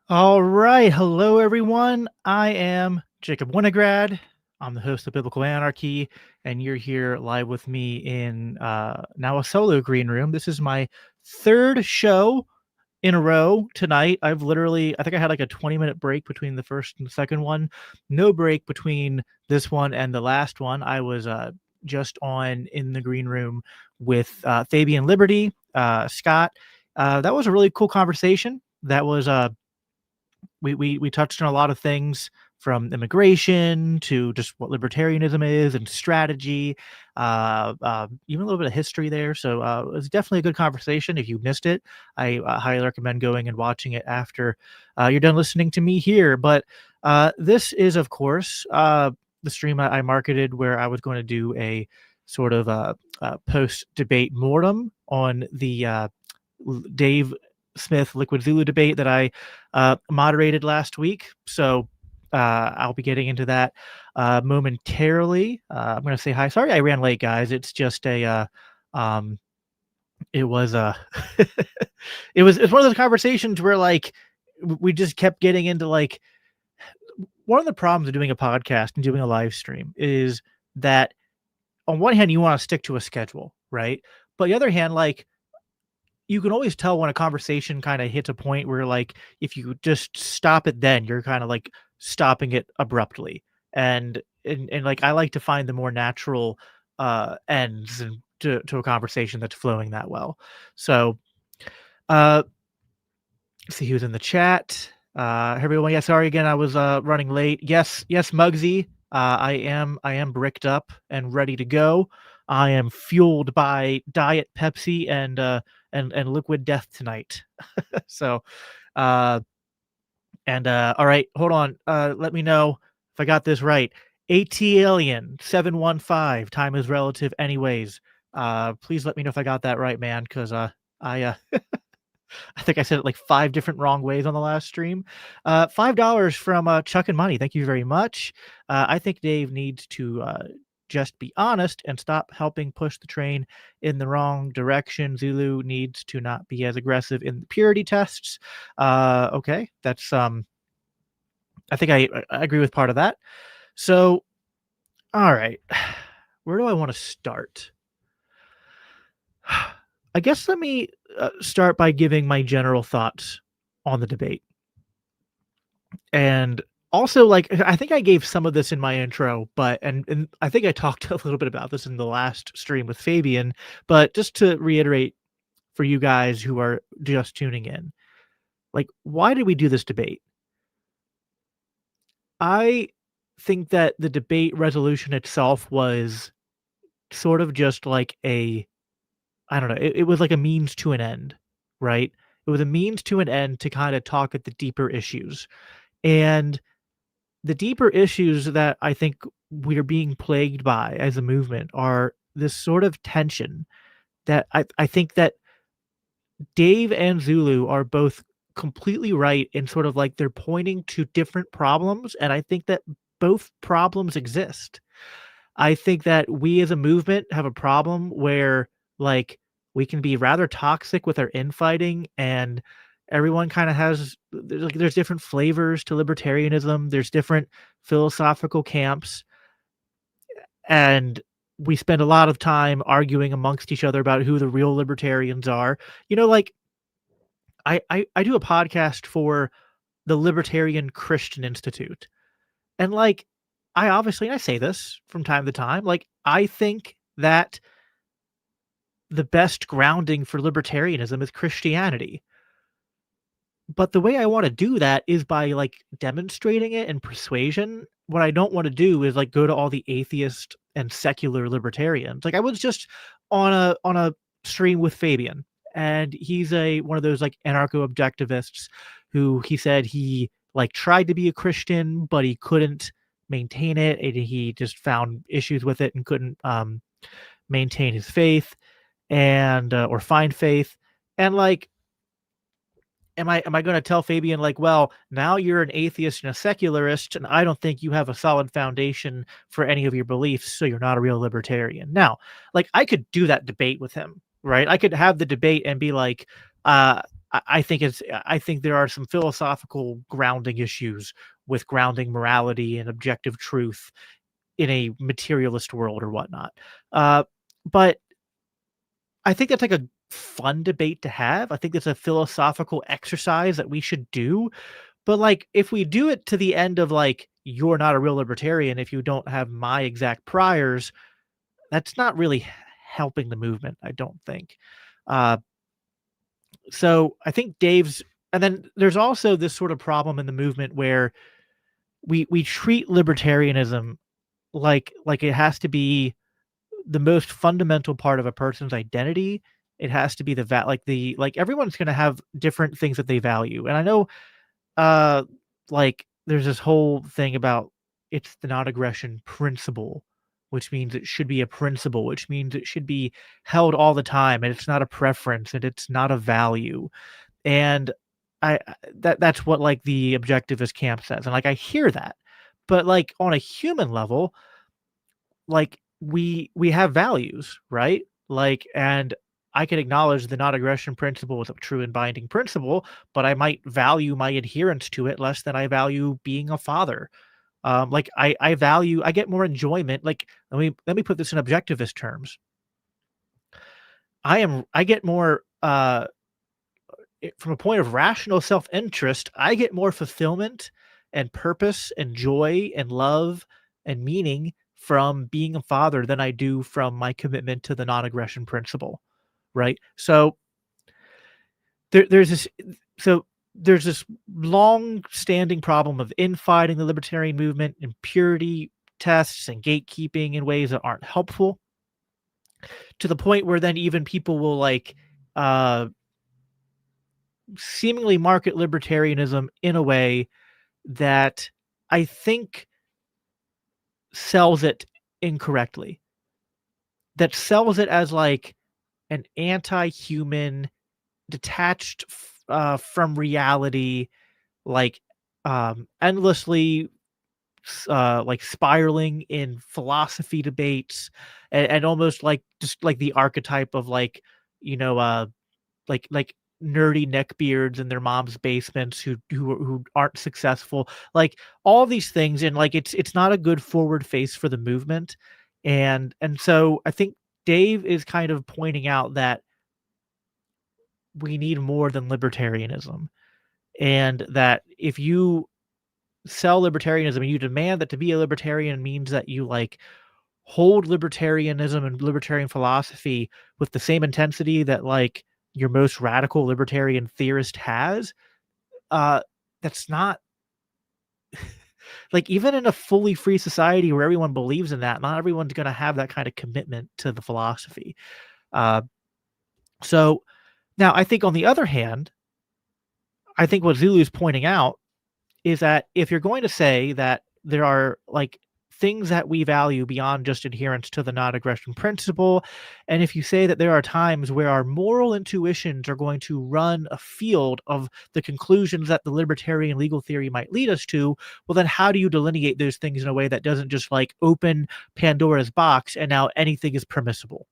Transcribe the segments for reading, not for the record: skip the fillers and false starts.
All right. Hello, everyone. I am Jacob Winograd. I'm the host of Biblical Anarchy, and you're here live with me in now a solo green room. This is my third show in a row tonight. I think I had like a 20-minute break between the first and the second one. No break between this one and the last one. I was just on in the green room with Fabian Liberty, Scott. That was a really cool conversation. That was we touched on a lot of things from immigration to just what libertarianism is and strategy, even a little bit of history there. So it was definitely a good conversation. If you missed it, I highly recommend going and watching it after you're done listening to me here. But this is, of course, the stream I marketed where I was going to do a sort of post debate mortem on the Dave Smith Liquid Zulu debate that I moderated last week. So I'll be getting into that momentarily. I'm going to say hi. Sorry I ran late, guys. It's just um, it was it's one of those conversations where like we just kept getting into like one of the problems of doing a podcast and doing a live stream is that on one hand you want to stick to a schedule, right? But the other hand, like you can always tell when a conversation kind of hits a point where like if you just stop it then you're kind of like stopping it abruptly and like I like to find the more natural ends to a conversation that's flowing that well. So uh see who's in the chat. Everyone, yeah, sorry again, I was running late. Yes, Muggsy. I am bricked up and ready to go. I am fueled by Diet Pepsi and Liquid Death tonight. So uh all right, hold on. Let me know if I got this right. AT Alien 715, time is relative anyways. Please let me know if I got that right, man, because I I think I said it like 5 different wrong ways on the last stream. $5 from Chuck and Money. Thank you very much. I think Dave needs to just be honest and stop helping push the train in the wrong direction. Zulu needs to not be as aggressive in the purity tests. Okay, that's I think I agree with part of that. So, all right, where do I want to start? I guess let me start by giving my general thoughts on the debate. And also, like, I think I gave some of this in my intro, but and I think I talked a little bit about this in the last stream with Fabian, but just to reiterate for you guys who are just tuning in, like, why did we do this debate? I think that the debate resolution itself was sort of just like I don't know, it was like a means to an end, right? It was a means to an end to kind of talk at the deeper issues. And the deeper issues that I think we're being plagued by as a movement are this sort of tension that I think that Dave and Zulu are both completely right in sort of like they're pointing to different problems. And I think that both problems exist. I think that we as a movement have a problem where like we can be rather toxic with our infighting and everyone kind of has there's different flavors to libertarianism, there's different philosophical camps, and we spend a lot of time arguing amongst each other about who the real libertarians are. You know, like I do a podcast for the Libertarian Christian Institute. And like I obviously, and I say this from time to time, like I think that the best grounding for libertarianism is Christianity. But the way I want to do that is by like demonstrating it and persuasion. What I don't want to do is like go to all the atheist and secular libertarians. Like I was just on a stream with Fabian, and he's a one of those like anarcho objectivists who he said he like tried to be a Christian, but he couldn't maintain it, and he just found issues with it and couldn't maintain his faith and or find faith. And like am I going to tell Fabian like, well, now you're an atheist and a secularist, and I don't think you have a solid foundation for any of your beliefs, so you're not a real libertarian. Now, like I could do that debate with him, right? I could have the debate and be like, uh, I think there are some philosophical grounding issues with grounding morality and objective truth in a materialist world or whatnot. But I think that's like a fun debate to have. I think it's a philosophical exercise that we should do. But like, if we do it to the end of like, you're not a real libertarian if you don't have my exact priors, that's not really helping the movement, I don't think. Uh, so I think Dave's, and then there's also this sort of problem in the movement where we treat libertarianism like it has to be the most fundamental part of a person's identity. It has to be like everyone's going to have different things that they value. And I know uh like there's this whole thing about it's the non-aggression principle, which means it should be a principle, which means it should be held all the time and it's not a preference and it's not a value. And that's what like the objectivist camp says. And like I hear that. But like on a human level, like we have values, right? Like, and I can acknowledge the non-aggression principle is a true and binding principle, but I might value my adherence to it less than I value being a father. Like I get more enjoyment. Like let me put this in objectivist terms. I get more from a point of rational self-interest, I get more fulfillment and purpose and joy and love and meaning from being a father than I do from my commitment to the non-aggression principle, right? There, there's this so there's this long-standing problem of infighting the libertarian movement, impurity tests and gatekeeping in ways that aren't helpful, to the point where then even people will like uh seemingly market libertarianism in a way that I think sells it incorrectly. That sells it as like an anti-human, detached from reality, like endlessly like spiraling in philosophy debates, and almost like just like the archetype of like you know like nerdy neckbeards in their mom's basements who aren't successful, like all these things. And like it's not a good forward face for the movement. And so I think Dave is kind of pointing out that we need more than libertarianism, and that if you sell libertarianism and you demand that to be a libertarian means that you like hold libertarianism and libertarian philosophy with the same intensity that like your most radical libertarian theorist has, uh that's not like, even in a fully free society where everyone believes in that, not everyone's going to have that kind of commitment to the philosophy. uh so now I think on the other hand, I think what Zulu is pointing out is that if you're going to say that there are like things that we value beyond just adherence to the non-aggression principle, and if you say that there are times where our moral intuitions are going to run afield of the conclusions that the libertarian legal theory might lead us to, well, then how do you delineate those things in a way that doesn't just like open Pandora's box and now anything is permissible?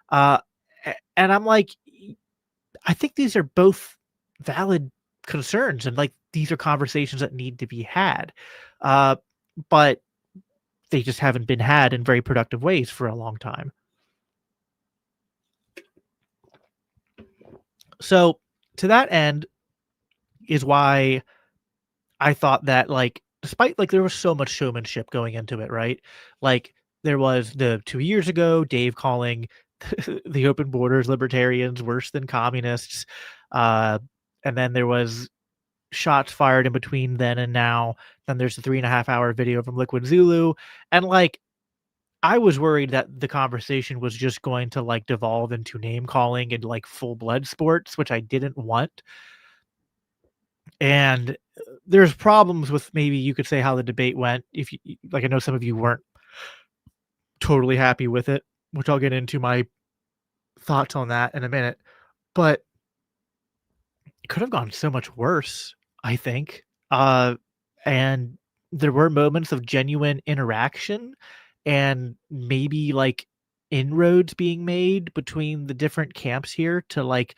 Uh, and I'm like, I think these are both valid concerns, and like these are conversations that need to be had. Uh, but they just haven't been had in very productive ways for a long time. So to that end is why I thought that like despite like there was so much showmanship going into it, right? Like there was the 2 years ago, Dave calling the open borders libertarians worse than communists. Uh, and then there was shots fired in between then and now. Then there's the 3.5 hour video from Liquid Zulu. And like I was worried that the conversation was just going to like devolve into name calling and like full blood sports, which I didn't want. And there's problems with maybe you could say how the debate went. If you like, I know some of you weren't totally happy with it, which I'll get into my thoughts on that in a minute. But it could have gone so much worse, I think. And there were moments of genuine interaction and maybe like inroads being made between the different camps here to like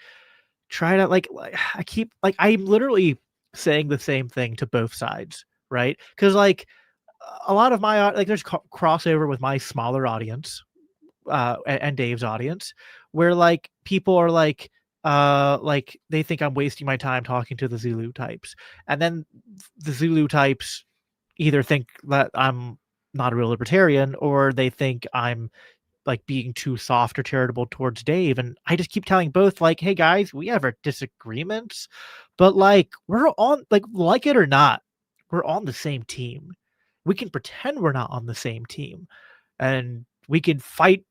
try to I keep like I'm literally saying the same thing to both sides, right? Because a lot of my there's crossover with my smaller audience, and Dave's audience, where people are like they think I'm wasting my time talking to the Zulu types, and then the Zulu types either think that I'm not a real libertarian or they think I'm like being too soft or charitable towards Dave. And I just keep telling both, like, hey guys, we have our disagreements, but we're on, like it or not, we're on the same team. We can pretend we're not on the same team and we can fight,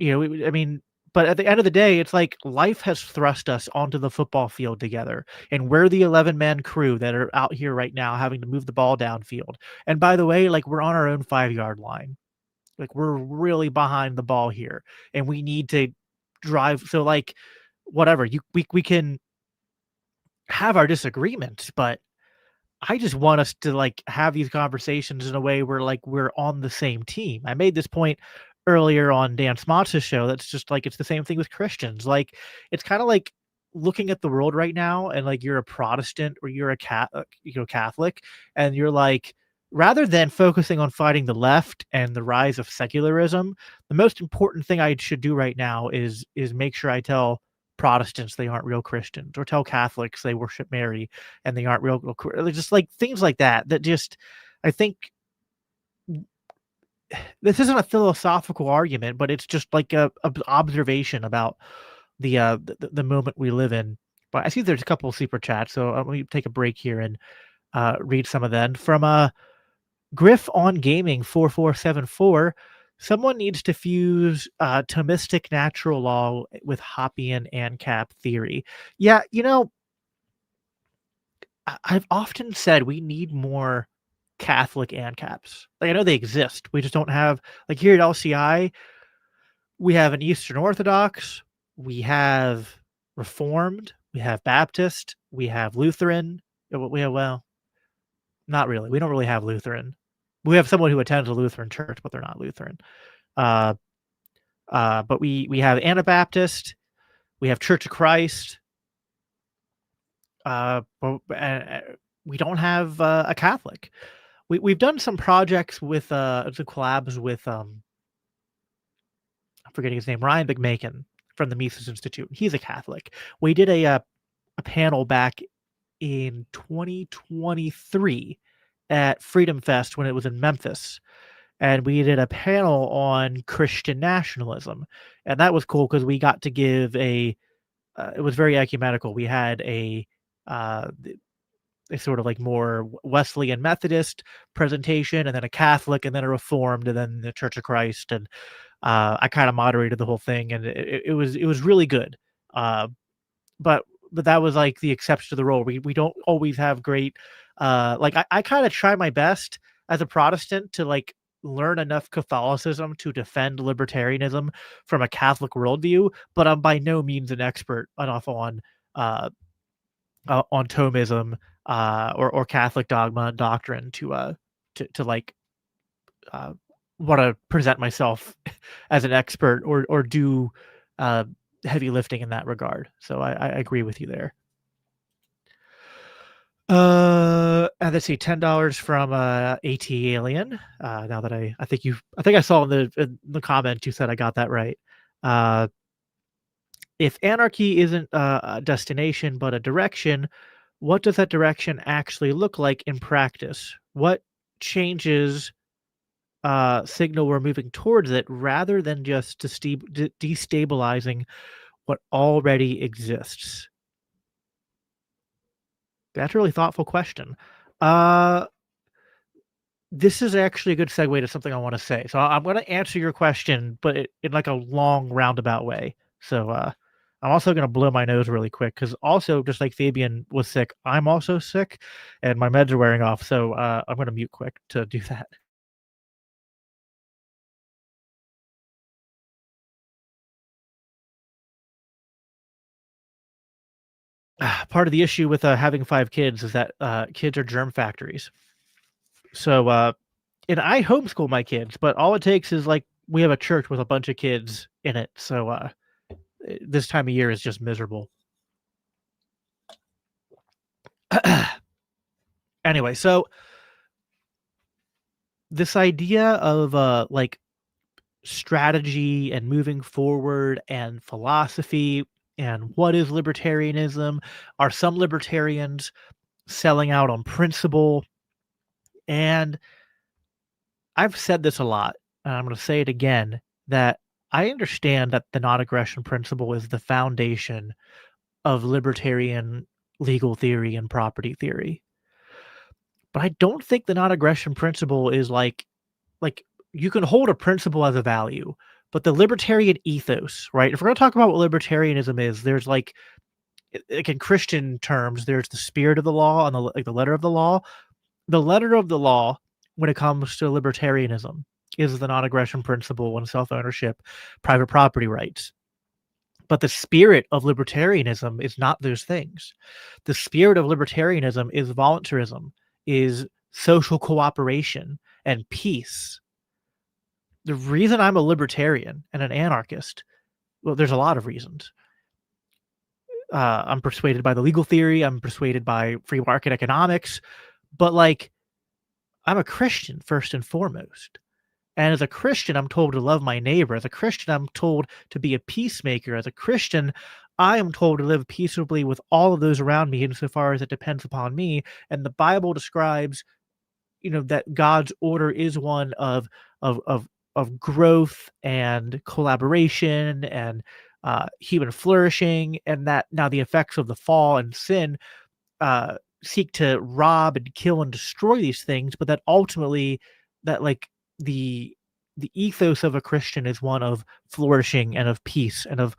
I mean, but at the end of the day, it's like life has thrust us onto the football field together. And we're the 11-man crew that are out here right now having to move the ball downfield. And by the way, we're on our own 5-yard line. Like we're really behind the ball here, and we need to drive. So whatever we can have our disagreements, but I just want us to have these conversations in a way where we're on the same team. I made this point earlier on Dan Smotz's show. That's just it's the same thing with Christians. It's kind of like looking at the world right now, and you're a Protestant or you're a Catholic, and you're rather than focusing on fighting the left and the rise of secularism, the most important thing I should do right now is make sure I tell Protestants they aren't real Christians, or tell Catholics they worship Mary and they aren't just things like that. That just, I think this isn't a philosophical argument, but it's just a observation about the moment we live in. But I see there's a couple of super chats, so let me take a break here and read some of them from Griff on Gaming 4474. Someone needs to fuse Thomistic natural law with Hoppian ANCAP theory. Yeah, I've often said we need more Catholic ANCAPs. I know they exist. We just don't have here at LCI. We have an Eastern Orthodox. We have Reformed. We have Baptist. We have Lutheran. We have not really. We don't really have Lutheran. We have someone who attends a Lutheran church, but they're not Lutheran. Uh, but we have Anabaptist. We have Church of Christ. But we don't have a Catholic. We've done some projects with the collabs with I'm forgetting his name, Ryan McMakin from the Mises Institute. He's a Catholic. We did a panel back in 2023 at Freedom Fest when it was in Memphis, and we did a panel on Christian nationalism, and that was cool because we got to give it was very ecumenical. We had a sort of more Wesleyan Methodist presentation, and then a Catholic, and then a Reformed, and then the Church of Christ, and I kind of moderated the whole thing, and it was really good. But that was the exception to the rule. We don't always have great. I kind of try my best as a Protestant to learn enough Catholicism to defend libertarianism from a Catholic worldview, but I'm by no means an expert enough on Thomism or Catholic dogma and doctrine to want to present myself as an expert or do uh, heavy lifting in that regard. So I agree with you there. And let's see, $10 from AT Alien. Now that I think I saw in the comment you said I got that right. If anarchy isn't a destination but a direction, what does that direction actually look like in practice? What changes signal we're moving towards it rather than just destabilizing what already exists? That's a really thoughtful question. Uh, this is actually a good segue to something I want to say. So I'm going to answer your question, but in a long roundabout way. So I'm also going to blow my nose really quick because also just like Fabian was sick, I'm also sick, and my meds are wearing off. So I'm going to mute quick to do that. Part of the issue with having 5 kids is that kids are germ factories. So and I homeschool my kids, but all it takes is we have a church with a bunch of kids in it. So this time of year is just miserable. Anyway, so this idea of like strategy and moving forward and philosophy and what is libertarianism? Are some libertarians selling out on principle? And I've said this a lot, and I'm going to say it again, that I understand that the non aggression principle is the foundation of libertarian legal theory and property theory. But I don't think the non aggression principle is like you can hold a principle as a value, but the libertarian ethos, right? If we're going to talk about what libertarianism is, there's like in Christian terms, there's the spirit of the law and the letter of the law. The letter of the law, when it comes to libertarianism, is the non-aggression principle and self-ownership, private property rights. But the spirit of libertarianism is not those things. The spirit of libertarianism is voluntarism, is social cooperation and peace. The reason I'm a libertarian and an anarchist, well, there's a lot of reasons. I'm persuaded by the legal theory. I'm persuaded by free market economics, but like I'm a Christian first and foremost. And as a Christian, I'm told to love my neighbor. As a Christian, I'm told to be a peacemaker. As a Christian, I am told to live peaceably with all of those around me insofar as it depends upon me. And the Bible describes, that God's order is one of of of growth and collaboration and human flourishing, and that now the effects of the fall and sin uh, seek to rob and kill and destroy these things, but that ultimately that like the the ethos of a Christian is one of flourishing and of peace and of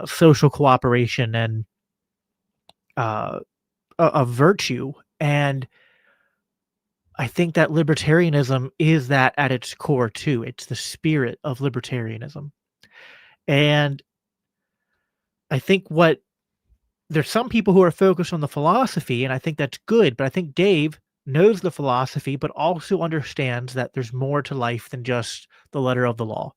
social cooperation and uh, of virtue. And I think that libertarianism is that at its core too. It's the spirit of libertarianism. And I think what there's some people who are focused on the philosophy, and I think that's good, but I think Dave knows the philosophy, but also understands that there's more to life than just the letter of the law.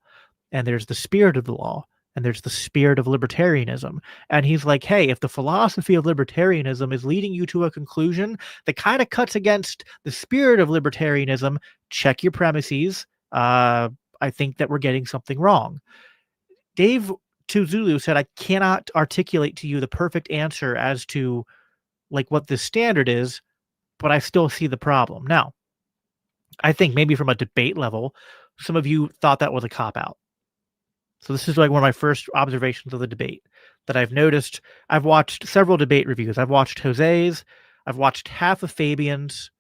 And there's the spirit of the law, and there's the spirit of libertarianism. And he's like, hey, if the philosophy of libertarianism is leading you to a conclusion that kind of cuts against the spirit of libertarianism, check your premises. I think that we're getting something wrong. Dave to Zulu said, I cannot articulate to you the perfect answer as to like what the standard is, but I still see the problem. Now, I think maybe from a debate level, some of you thought that was a cop out. So this is like one of my first observations of the debate that I've noticed. I've watched several debate reviews. I've watched Jose's, I've watched half of Fabian's,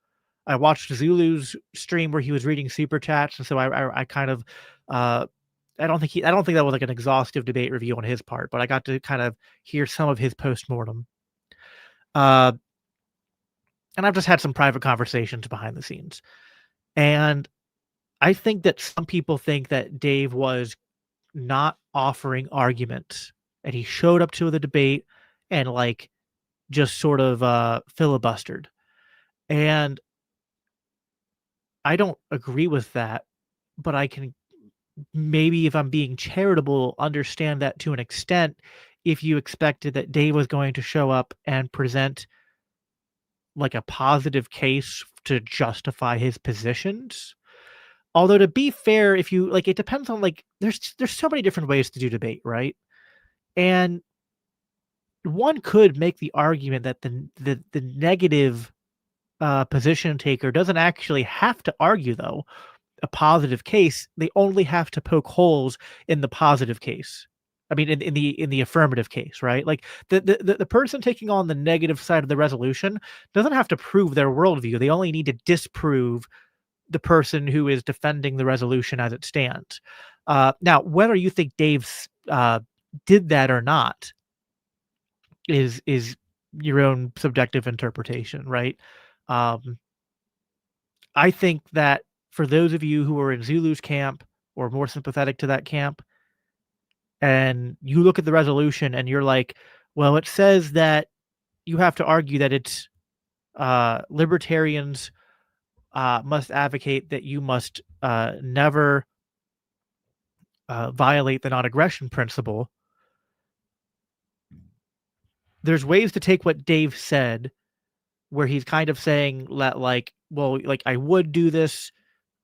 I watched Zulu's stream where he was reading super chats, and so I kind of uh, I don't think that was like an exhaustive debate review on his part, but I got to kind of hear some of his postmortem. Uh, and I've just had some private conversations behind the scenes. And I think that some people think that Dave was not offering arguments and he showed up to the debate and like just sort of filibustered. And I don't agree with that, but I can maybe, if I'm being charitable, understand that to an extent if you expected that Dave was going to show up and present like a positive case to justify his positions. Although to be fair, if you like it depends on like there's so many different ways to do debate, right? And one could make the argument that the negative position taker doesn't actually have to argue though a positive case, they only have to poke holes in the positive case. I mean, in the affirmative case, right? Like the person taking on the negative side of the resolution doesn't have to prove their worldview. They only need to disprove the person who is defending the resolution as it stands. Now, whether you think Dave's did that or not is your own subjective interpretation, right? Um, I think that for those of you who are in Zulu's camp or more sympathetic to that camp, and you look at the resolution and you're like, well, it says that you have to argue that it's libertarians must advocate that you must never violate the non-aggression principle. There's ways to take what Dave said where he's kind of saying that, like, well, like, I would do this,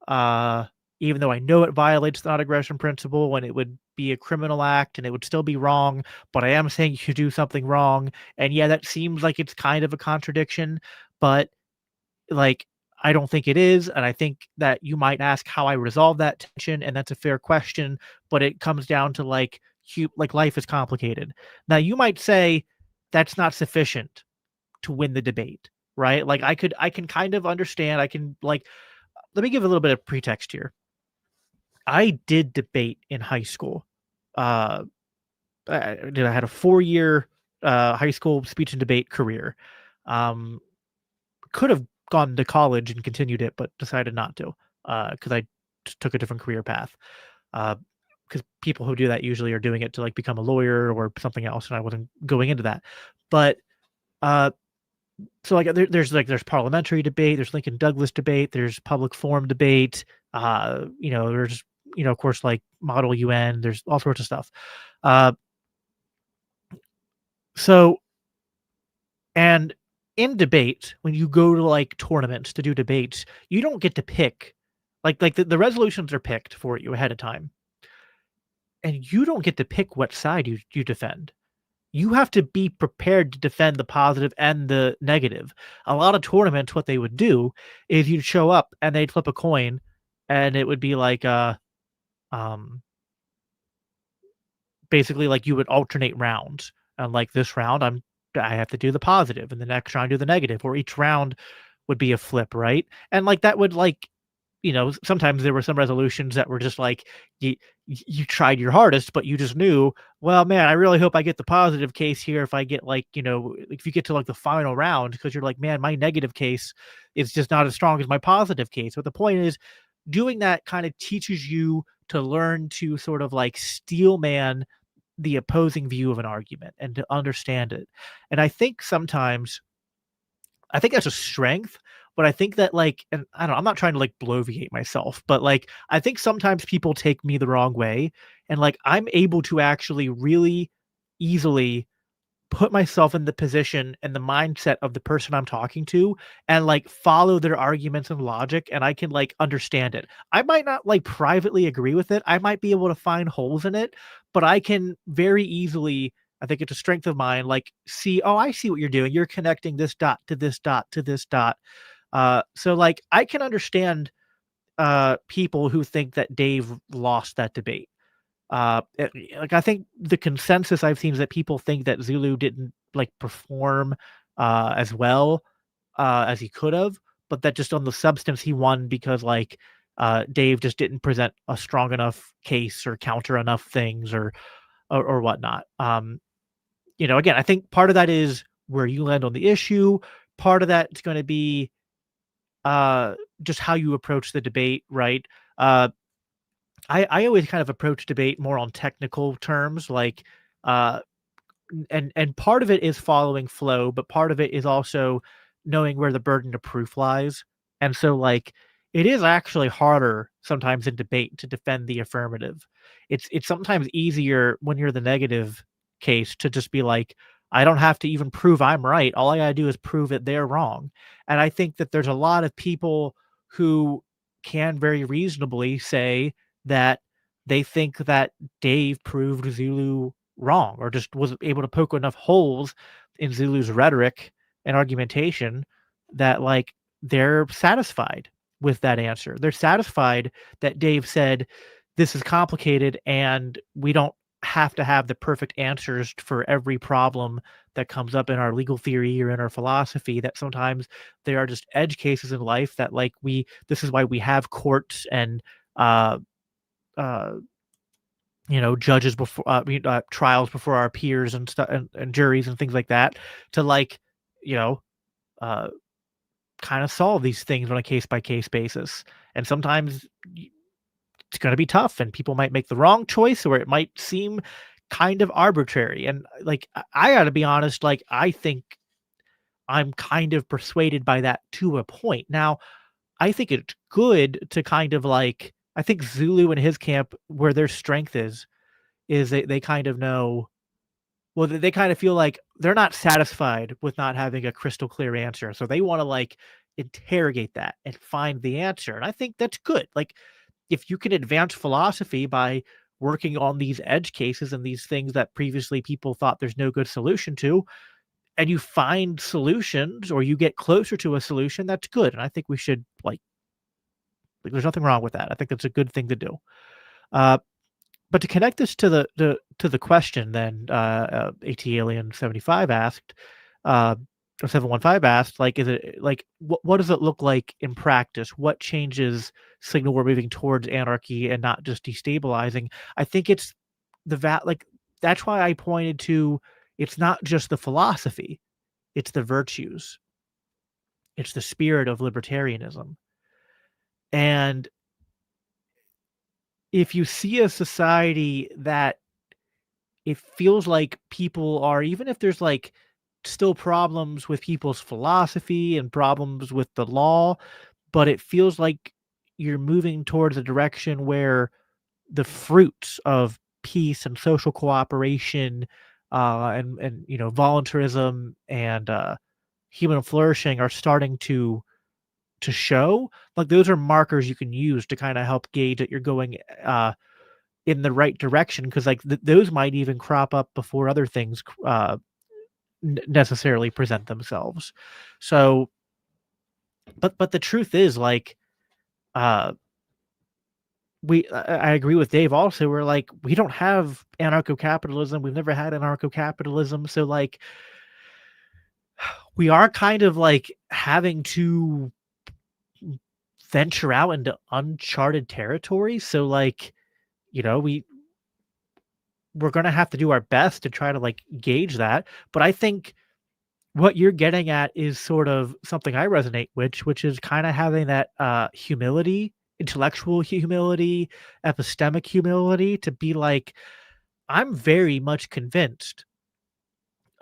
uh, even though I know it violates the non-aggression principle and it would be a criminal act and it would still be wrong, but I am saying you should do something wrong. And yeah, that seems like it's kind of a contradiction, but like, I don't think it is. And I think that you might ask how I resolve that tension, and that's a fair question, but it comes down to like, like life is complicated. Now, you might say that's not sufficient to win the debate, right? Like, I can kind of understand. I can like, let me give a little bit of pretext here. I did debate in high school. Uh, I had a 4-year high school speech and debate career. Um, could have gone to college and continued it, but decided not to because took a different career path. Because people who do that usually are doing it to like become a lawyer or something else, and I wasn't going into that. But uh, so like there's parliamentary debate, there's Lincoln Douglas debate, there's public forum debate. There's of course like model UN. There's all sorts of stuff. Uh, so And in debate, when you go to like tournaments to do debates, you don't get to pick like the resolutions are picked for you ahead of time. And you don't get to pick what side you defend. You have to be prepared to defend the positive and the negative. A lot of tournaments, what they would do is you'd show up and they'd flip a coin and it would be like um basically like you would alternate rounds. And like this round I have to do the positive and the next round do the negative, or each round would be a flip, right? And like that would like, sometimes there were some resolutions that were just like you tried your hardest, but you just knew, well, man, I really hope I get the positive case here if I get like, if you get to like the final round, because you're like, man, my negative case is just not as strong as my positive case. But the point is, doing that kind of teaches you to learn to sort of like steel man the opposing view of an argument and to understand it. And I think that's a strength, but I think that like, and I don't know, I'm not trying to like bloviate myself, but like I think sometimes people take me the wrong way, and like I'm able to actually really easily put myself in the position and the mindset of the person I'm talking to and like follow their arguments and logic, and I can like understand it. I might not like privately agree with it. I might be able to find holes in it, but I can very easily, I think it's a strength of mine, like see, oh, I see what you're doing. You're connecting this dot to this dot to this dot. So like I can understand people who think that Dave lost that debate. Like I think the consensus I've seen is that people think that Zulu didn't like perform as well as he could have, but that just on the substance he won because like Dave just didn't present a strong enough case or counter enough things or whatnot. Again, I think part of that is where you land on the issue. Part of that is going to be uh, just how you approach the debate, right? Uh, I always kind of approach debate more on technical terms, like, uh, and part of it is following flow, but part of it is also knowing where the burden of proof lies. And so, like, it is actually harder sometimes in debate to defend the affirmative. It's sometimes easier when you're the negative case to just be like, I don't have to even prove I'm right. All I gotta do is prove that they're wrong. And I think that there's a lot of people who can very reasonably say that they think that Dave proved Zulu wrong or just wasn't able to poke enough holes in Zulu's rhetoric and argumentation that like they're satisfied with that answer. They're satisfied that Dave said this is complicated and we don't have to have the perfect answers for every problem that comes up in our legal theory or in our philosophy, that sometimes there are just edge cases in life that like this is why we have courts and uh uh judges before trials before our peers and stuff, and juries and things like that, to like, you know, uh, kind of solve these things on a case by case basis. And sometimes it's going to be tough, and people might make the wrong choice, or it might seem kind of arbitrary. And like, I got to be honest, like I think I'm kind of persuaded by that to a point. Now, I think it's good to kind of like, I think Zulu and his camp, where their strength is they kind of know. Well, they kind of feel like they're not satisfied with not having a crystal clear answer, so they wanna, like, interrogate that and find the answer, and I think that's good. Like, if you can advance philosophy by working on these edge cases and these things that previously people thought there's no good solution to, and you find solutions or you get closer to a solution, that's good, and I think we should, there's nothing wrong with that. I think that's a good thing to do. Uh, but to connect this to the question then, AT Alien 75 asked, uh, or 715 asked, like, is it like what does it look like in practice? What changes signal we're moving towards anarchy and not just destabilizing? I think it's like that's why I pointed to it's not just the philosophy, it's the virtues, it's the spirit of libertarianism. And if you see a society that it feels like people are, even if there's like still problems with people's philosophy and problems with the law, but it feels like you're moving towards a direction where the fruits of peace and social cooperation, and voluntarism and human flourishing are starting to show. Like those are markers you can use to kind of help gauge that you're going in the right direction, because like those might even crop up before other things necessarily present themselves. So, but the truth is, like, uh, I agree with Dave. Also, we're like we don't have anarcho capitalism. We've never had anarcho capitalism. So, like, we are kind of like having to venture out into uncharted territory. So, like, we're gonna have to do our best to try to like gauge that. But I think what you're getting at is sort of something I resonate with, which is kind of having that humility, intellectual humility, epistemic humility to be like, I'm very much convinced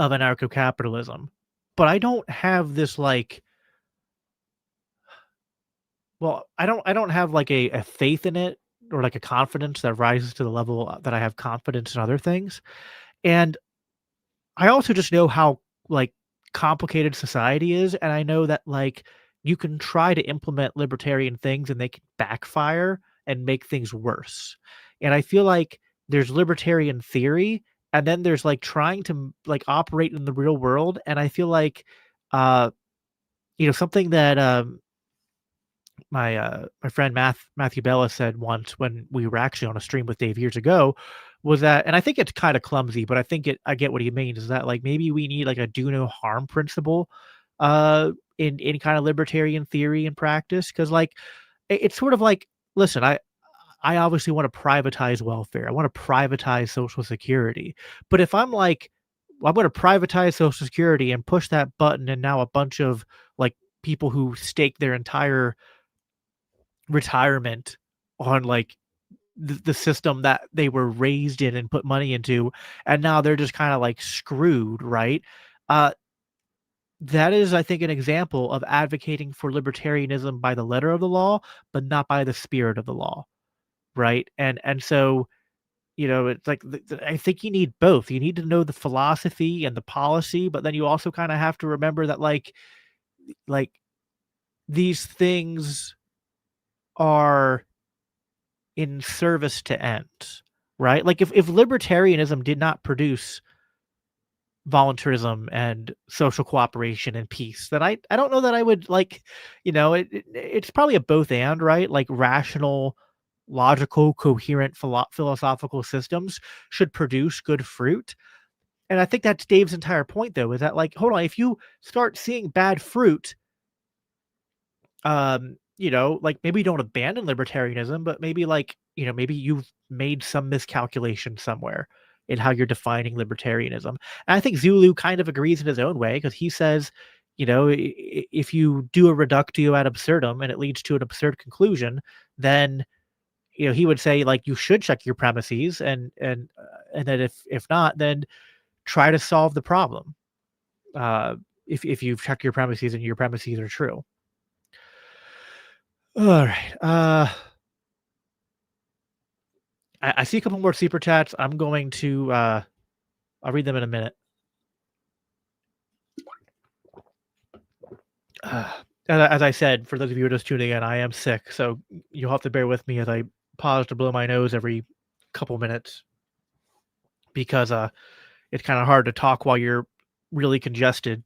of anarcho capitalism, but I don't have this like, well, I don't have like a faith in it or like a confidence that rises to the level that I have confidence in other things. And I also just know how, like, complicated society is, and I know that, like, you can try to implement libertarian things and they can backfire and make things worse. And I feel like there's libertarian theory, and then there's, like, trying to, like, operate in the real world, and I feel like, uh, something that, my friend Matthew Bella said once when we were actually on a stream with Dave years ago was that, and I think it's kind of clumsy, but I get what he means, is that like maybe we need like a do no harm principle in any kind of libertarian theory and practice, because like it's sort of like, listen, I obviously want to privatize welfare. I want to privatize social security. But if I'm like, well, I'm going to privatize social security and push that button, and now a bunch of like people who stake their entire retirement on like the system that they were raised in and put money into, and now they're just kind of like screwed, right? uh that is, I think, an example of advocating for libertarianism by the letter of the law but not by the spirit of the law, right? And so, it's like I think you need both. You need to know the philosophy and the policy, but then you also kind of have to remember that like these things are in service to ends, right? Like if libertarianism did not produce voluntarism and social cooperation and peace, then I don't know that I would like, it's probably a both and, right? Like rational, logical, coherent philosophical systems should produce good fruit. And I think that's Dave's entire point, though, is that like, hold on, if you start seeing bad fruit, like maybe don't abandon libertarianism, but maybe like, maybe you've made some miscalculation somewhere in how you're defining libertarianism. And I think Zulu kind of agrees in his own way, because he says, if you do a reductio ad absurdum and it leads to an absurd conclusion, then he would say like you should check your premises, and then if not, then try to solve the problem. If you've checked your premises and your premises are true. All right. I see a couple more super chats. I'm going to I'll read them in a minute. Uh, as I said, for those of you who are just tuning in, I am sick, so you'll have to bear with me as I pause to blow my nose every couple minutes because it's kind of hard to talk while you're really congested.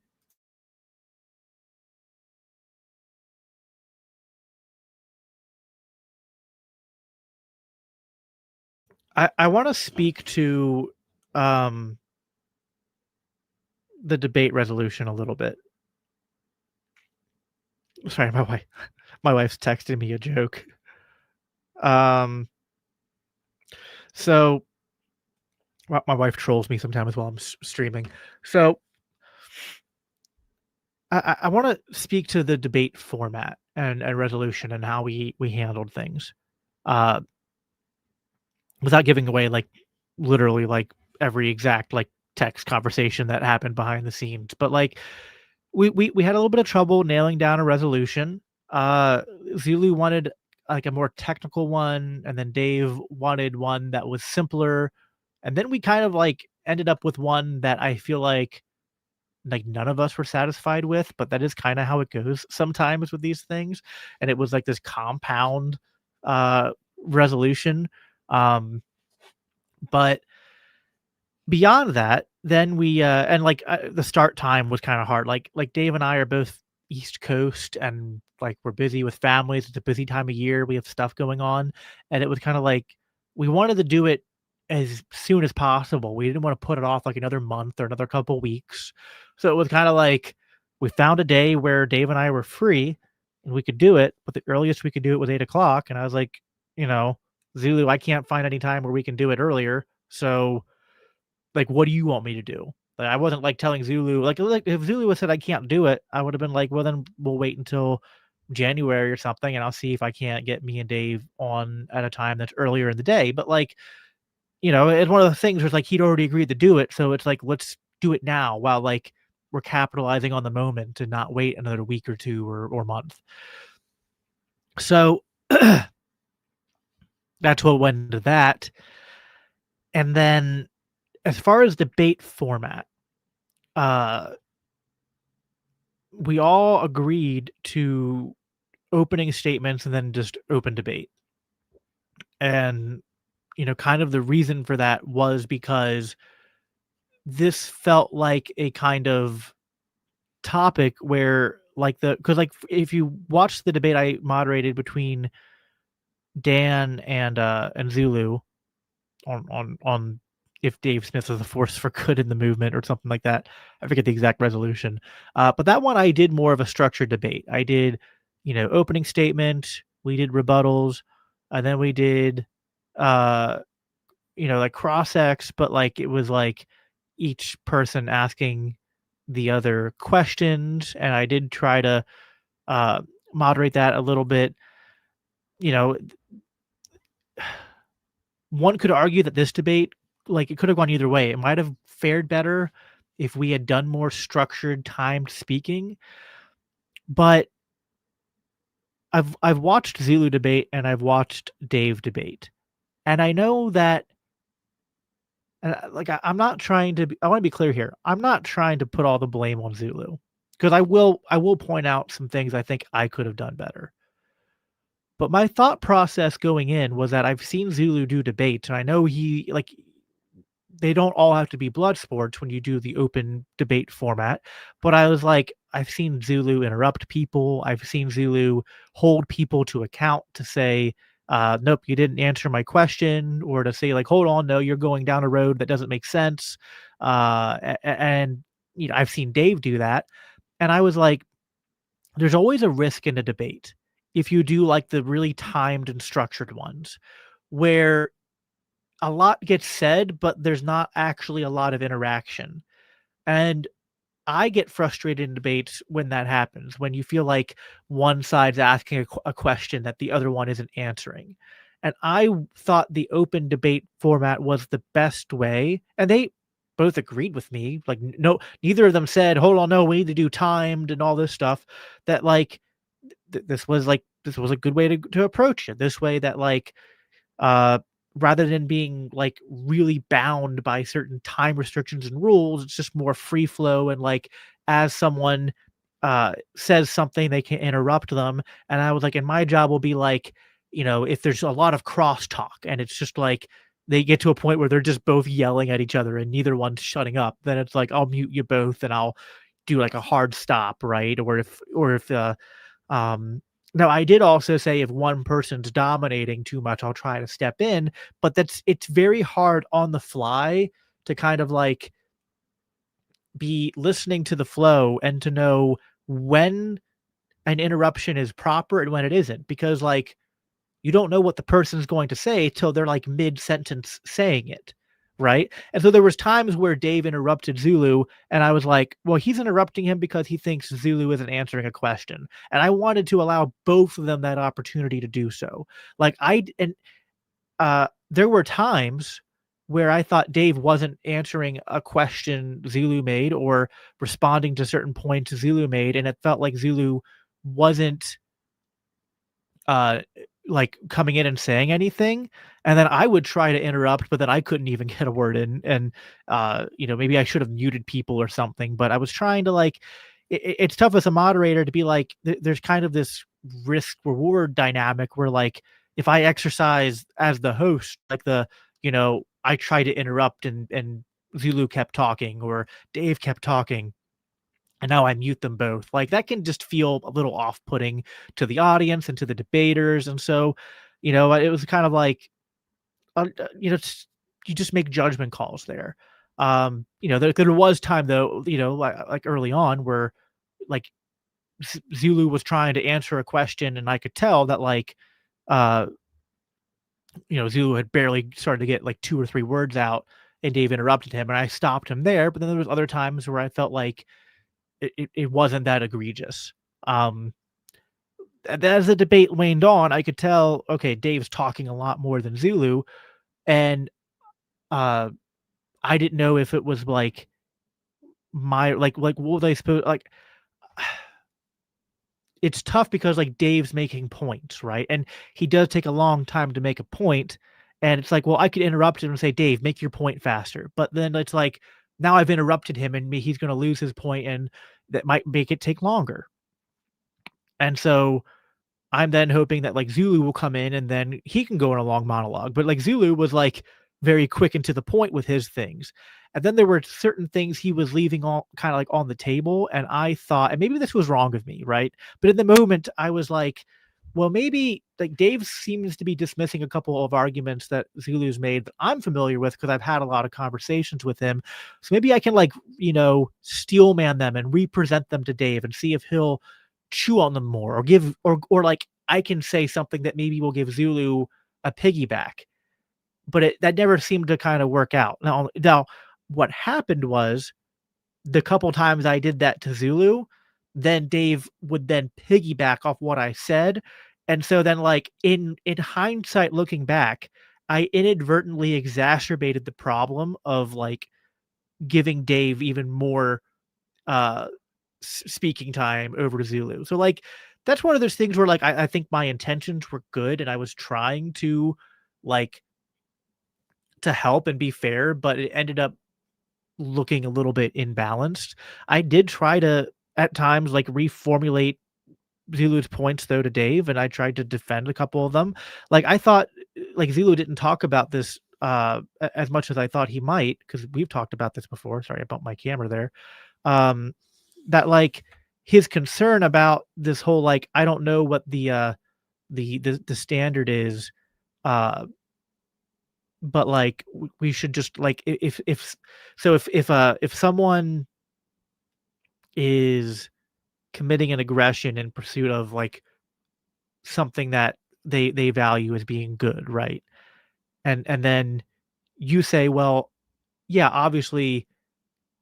I want to speak to um, the debate resolution a little bit. Sorry, my wife's texting me a joke. Um, so my wife trolls me sometimes while I'm streaming. So I want to speak to the debate format and resolution and how we handled things, uh, without giving away like literally like every exact like text conversation that happened behind the scenes. But like we had a little bit of trouble nailing down a resolution. Uh, Zulu wanted like a more technical one, and then Dave wanted one that was simpler, and then we kind of like ended up with one that I feel like none of us were satisfied with, but that is kind of how it goes sometimes with these things. And it was like this compound uh resolution. Um, but beyond that, then we and like the start time was kind of hard. Like Dave and I are both East Coast, and like we're busy with families. It's a busy time of year. We have stuff going on, and it was kind of like we wanted to do it as soon as possible. We didn't want to put it off like another month or another couple weeks. So it was kind of like we found a day where Dave and I were free and we could do it, but the earliest we could do it was 8 o'clock. And I was like, you know, Zulu, I can't find any time where we can do it earlier. So like, what do you want me to do? Like, I wasn't like telling Zulu, like if Zulu had said I can't do it, I would have been like, well, then we'll wait until January or something, and I'll see if I can't get me and Dave on at a time that's earlier in the day. But like, it's one of the things where it's like he'd already agreed to do it, so it's like let's do it now while like we're capitalizing on the moment and not wait another week or two or month. So that's what went into that. And then as far as debate format, uh we all agreed to opening statements and then just open debate. And, kind of the reason for that was because this felt like a kind of topic where, like, because, like, if you watch the debate I moderated between Dan and Zulu on if Dave Smith is a force for good in the movement or something like that. I forget the exact resolution. But that one I did more of a structured debate. I did, opening statement, we did rebuttals, and then we did uh, like cross X, but like it was like each person asking the other questions, and I did try to uh moderate that a little bit. You know, one could argue that this debate, like, it could have gone either way. It might have fared better if we had done more structured, timed speaking. But I've watched Zulu debate and I've watched Dave debate, and I know that, like, I'm not trying to. I want to be clear here. I'm not trying to put all the blame on Zulu because I will point out some things I think I could have done better. But my thought process going in was that I've seen Zulu do debates, and I know he like they don't all have to be blood sports when you do the open debate format. But I was like, I've seen Zulu interrupt people. I've seen Zulu hold people to account to say, nope, you didn't answer my question, or to say, like, hold on, no, you're going down a road that doesn't make sense. And, I've seen Dave do that. And I was like, there's always a risk in a debate if you do like the really timed and structured ones where a lot gets said, but there's not actually a lot of interaction. And I get frustrated in debates when that happens, when you feel like one side's asking a question that the other one isn't answering. And I thought the open debate format was the best way. And they both agreed with me. Like, no, neither of them said, hold on, no, we need to do timed and all this stuff. That, like, this was a good way to approach it. This way that, like, uh, rather than being like really bound by certain time restrictions and rules, it's just more free flow. And like, as someone says something, they can interrupt them. And I was like, and my job will be like, if there's a lot of crosstalk and it's just like they get to a point where they're just both yelling at each other and neither one's shutting up, then it's like I'll mute you both and I'll do like a hard stop, right? Or if um, now I did also say if one person's dominating too much, I'll try to step in, but it's very hard on the fly to kind of like be listening to the flow and to know when an interruption is proper and when it isn't, because like you don't know what the person's going to say till they're like mid sentence saying it, right? And so there was times where Dave interrupted Zulu and I was like, well, he's interrupting him because he thinks Zulu isn't answering a question. And I wanted to allow both of them that opportunity to do so. Like there were times where I thought Dave wasn't answering a question Zulu made or responding to certain points Zulu made, and it felt like Zulu wasn't uh like coming in and saying anything, and then I would try to interrupt, but then I couldn't even get a word in. And maybe I should have muted people or something, but I was trying to like it's tough as a moderator to be like there's kind of this risk reward dynamic where like if I exercise as the host, like I try to interrupt and Zulu kept talking or Dave kept talking and now I mute them both. Like that can just feel a little off-putting to the audience and to the debaters. And so, it was kind of like, you just make judgment calls there. There was time though, like early on where like Zulu was trying to answer a question, and I could tell that like, uh, Zulu had barely started to get like 2 or 3 words out, and Dave interrupted him, and I stopped him there. But then there was other times where I felt like it wasn't that egregious. Um, as the debate waned on, I could tell, okay, Dave's talking a lot more than Zulu, and uh, I didn't know if it was like my like what was I supposed like. It's tough because like Dave's making points, right? And he does take a long time to make a point, and it's like, well, I could interrupt him and say, Dave, make your point faster. But then it's like now I've interrupted him, and he's going to lose his point, and that might make it take longer. And so I'm then hoping that like Zulu will come in and then he can go in a long monologue. But like Zulu was like very quick and to the point with his things. And then there were certain things he was leaving all kind of like on the table. And I thought, and maybe this was wrong of me, right? But in the moment, I was like, well, maybe like Dave seems to be dismissing a couple of arguments that Zulu's made that I'm familiar with because I've had a lot of conversations with him. So maybe I can like, steel man them and represent them to Dave and see if he'll chew on them more or give or like I can say something that maybe will give Zulu a piggyback. But that never seemed to kind of work out. Now what happened was the couple times I did that to Zulu, then Dave would then piggyback off what I said. And so then like in hindsight looking back, I inadvertently exacerbated the problem of like giving Dave even more uh speaking time over to Zulu. So like that's one of those things where like I think my intentions were good and I was trying to like to help and be fair, but it ended up looking a little bit imbalanced. I did try to at times like reformulate Zulu's points though to Dave, and I tried to defend a couple of them. Like I thought like Zulu didn't talk about this as much as I thought he might, because we've talked about this before. Sorry, I bumped my camera there. Um that like his concern about this whole like I don't know what the standard is, uh but like we should just like if so if someone is committing an aggression in pursuit of like something that they value as being good, right? And then you say, well, yeah, obviously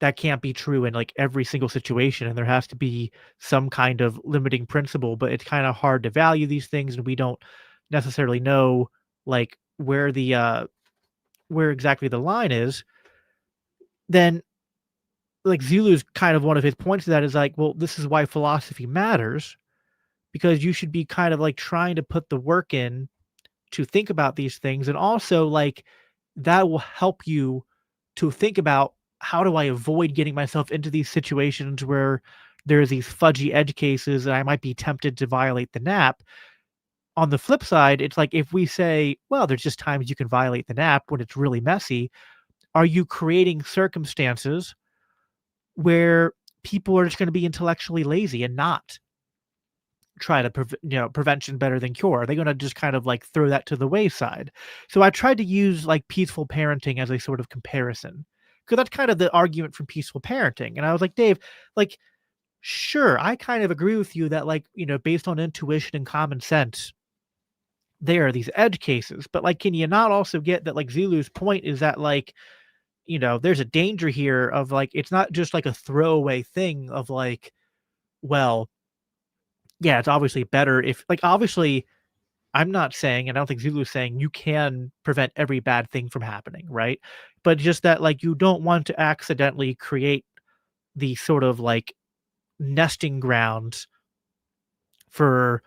that can't be true in like every single situation, and there has to be some kind of limiting principle, but it's kind of hard to value these things and we don't necessarily know like where exactly the line is. Then like Zulu's kind of one of his points to that is like, well, this is why philosophy matters, because you should be kind of like trying to put the work in to think about these things, and also, like, that will help you to think about, how do I avoid getting myself into these situations where there's these fudgy edge cases and I might be tempted to violate the nap. On the flip side, it's like if we say, well, there's just times you can violate the nap when it's really messy, are you creating circumstances where people are just going to be intellectually lazy and not try to prevention better than cure? Are they going to just kind of like throw that to the wayside? So I tried to use like peaceful parenting as a sort of comparison, because that's kind of the argument from peaceful parenting. And I was like, Dave, like, sure, I kind of agree with you that, like, based on intuition and common sense, there are these edge cases, but like, can you not also get that, like, Zulu's point is that, like, there's a danger here of, like, it's not just like a throwaway thing of like, well, yeah, it's obviously better if, like, obviously, I'm not saying, and I don't think Zulu's saying, you can prevent every bad thing from happening, right? But just that, like, you don't want to accidentally create the sort of like nesting grounds for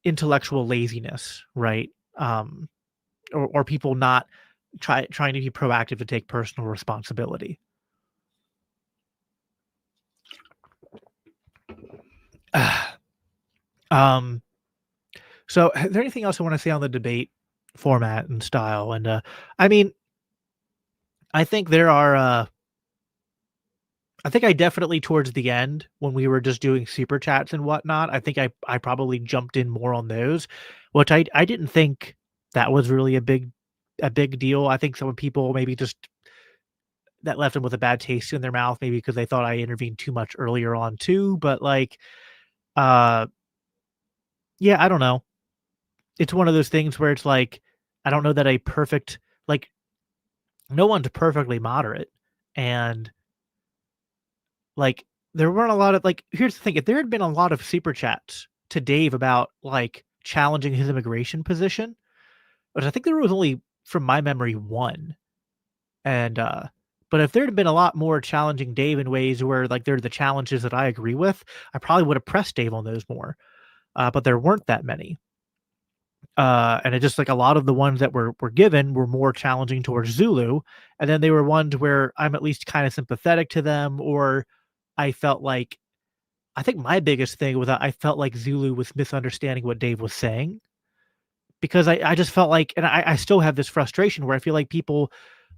intellectual laziness, right? Or people not trying to be proactive to take personal responsibility. um, so is there anything else I want to say on the debate format and style? And I mean, I think there are I think I definitely towards the end when we were just doing super chats and whatnot, I think I probably jumped in more on those, which I didn't think that was really a big deal. I think some people maybe just that left them with a bad taste in their mouth, maybe because they thought I intervened too much earlier on too. But like, uh, yeah, I don't know. It's one of those things where it's like, I don't know that a perfect, like, no one's perfectly moderate, and like, there weren't a lot of, like, here's the thing, if there had been a lot of super chats to Dave about, like, challenging his immigration position, which I think there was only, from my memory, 1, and, but if there had been a lot more challenging Dave in ways where, like, they're the challenges that I agree with, I probably would have pressed Dave on those more, but there weren't that many. And it just, like, a lot of the ones that were given were more challenging towards Zulu, and then they were ones where I'm at least kinda sympathetic to them, or I felt like, I think my biggest thing was that I felt like Zulu was misunderstanding what Dave was saying, because I just felt like, and I still have this frustration where I feel like people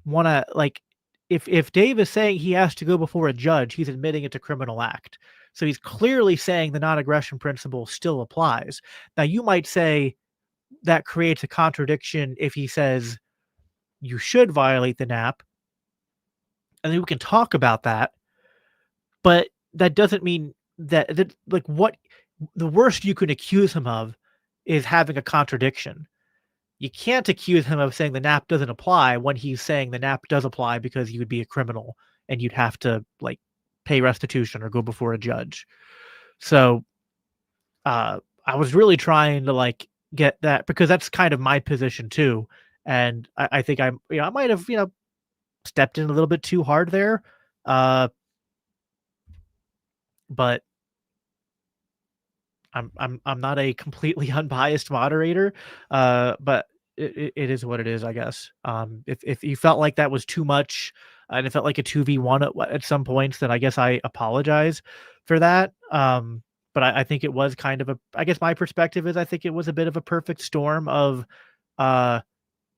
wanna, like, if Dave is saying he has to go before a judge, he's admitting it's a criminal act. So he's clearly saying the non-aggression principle still applies. Now you might say that creates a contradiction if he says you should violate the NAP, and then we can talk about that, but that doesn't mean that like, what the worst you can accuse him of is having a contradiction. You can't accuse him of saying the NAP doesn't apply when he's saying the NAP does apply because you would be a criminal and you'd have to, like, pay restitution or go before a judge. So, I was really trying to, like, get that, because that's kind of my position too, and I think I might have, stepped in a little bit too hard there, uh, but I'm not a completely unbiased moderator, but it is what it is, I guess. If you felt like that was too much and it felt like a 2v1 at some points, then I guess I apologize for that. But I think it was kind of a, I guess my perspective is I think it was a bit of a perfect storm of, uh,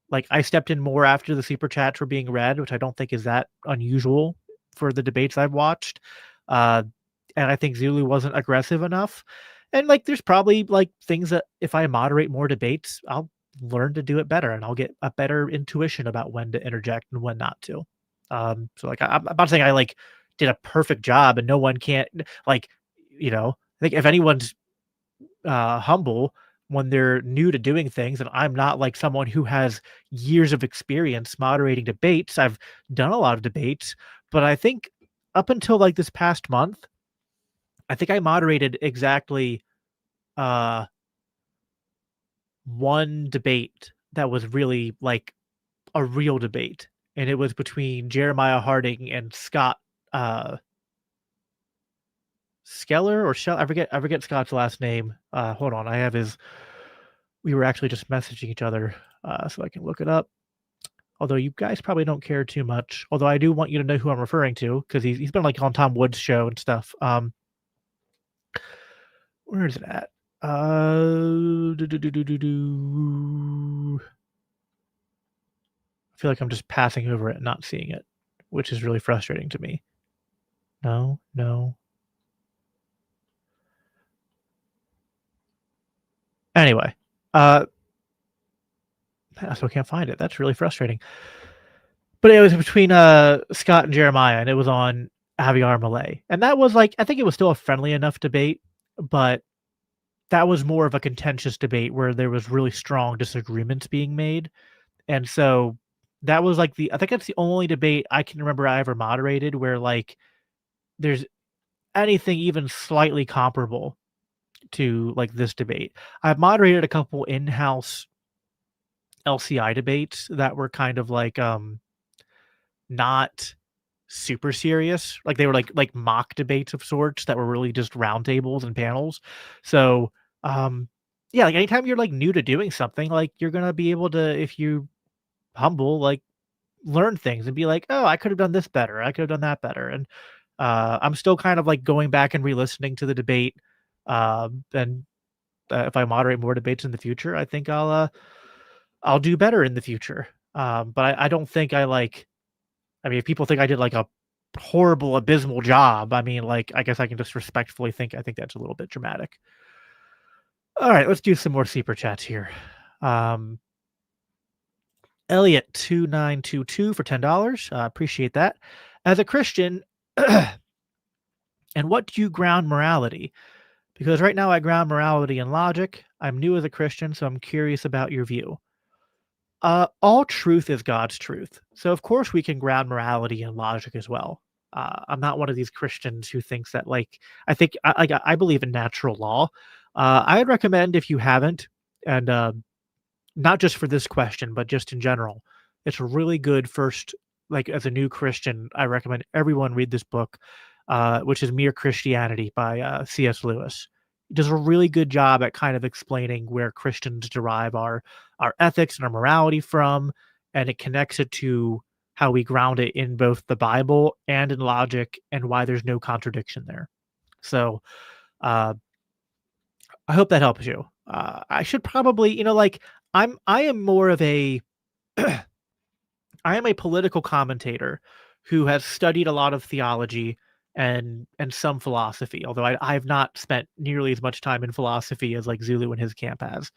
like, I stepped in more after the super chats were being read, which I don't think is that unusual for the debates I've watched. Uh, and I think Zulu wasn't aggressive enough. And, like, there's probably, like, things that if I moderate more debates, I'll learn to do it better and I'll get a better intuition about when to interject and when not to. So, like, I'm not saying I, like, did a perfect job and no one can't, like, I think if anyone's humble when they're new to doing things. And I'm not like someone who has years of experience moderating debates. I've done a lot of debates, but I think up until like this past month, I think I moderated exactly uh, one debate that was really like a real debate. And it was between Jeremiah Harding and Scott Skeller or Shell. I forget Scott's last name. Hold on, I have his. We were actually just messaging each other, so I can look it up. Although you guys probably don't care too much. Although I do want you to know who I'm referring to because he's been like on Tom Woods' show and stuff. Where is it at? I feel like I'm just passing over it and not seeing it, which is really frustrating to me. No, no. Anyway, I still can't find it. That's really frustrating. But it was between Scott and Jeremiah, and it was on Javier Milei, and that was like I think it was still a friendly enough debate, but that was more of a contentious debate where there was really strong disagreements being made, and so that was like the I think that's the only debate I can remember I ever moderated where like there's anything even slightly comparable to like this debate. I've moderated a couple in-house LCI debates that were kind of like not super serious. Like they were like mock debates of sorts that were really just roundtables and panels. So yeah, like anytime you're like new to doing something, like you're gonna be able to, if you humble, like learn things and be like, oh, I could have done this better. I could have done that better. And I'm still kind of like going back and re-listening to the debate. And if I moderate more debates in the future, I think I'll do better in the future. But I don't think I like. I mean, if people think I did like a horrible, abysmal job, I mean, like I guess I can just respectfully think I think that's a little bit dramatic. All right, let's do some more super chats here. Um, Elliot 2922 for $10. Appreciate that. As a Christian, and what do you ground morality? Because right now I ground morality in logic. I'm new as a Christian, so I'm curious about your view. All truth is God's truth. So of course we can ground morality in logic as well. I'm not one of these Christians who thinks that like I think I believe in natural law. I'd recommend if you haven't, and not just for this question, but just in general. It's a really good first, like as a new Christian, I recommend everyone read this book, which is Mere Christianity by C.S. Lewis. It does a really good job at kind of explaining where Christians derive our ethics and our morality from, and it connects it to how we ground it in both the Bible and in logic, and why there's no contradiction there. So, uh, I hope that helps you. I should probably, like I am more of a I am a political commentator who has studied a lot of theology and some philosophy, although I have not spent nearly as much time in philosophy as like Zulu and his camp has.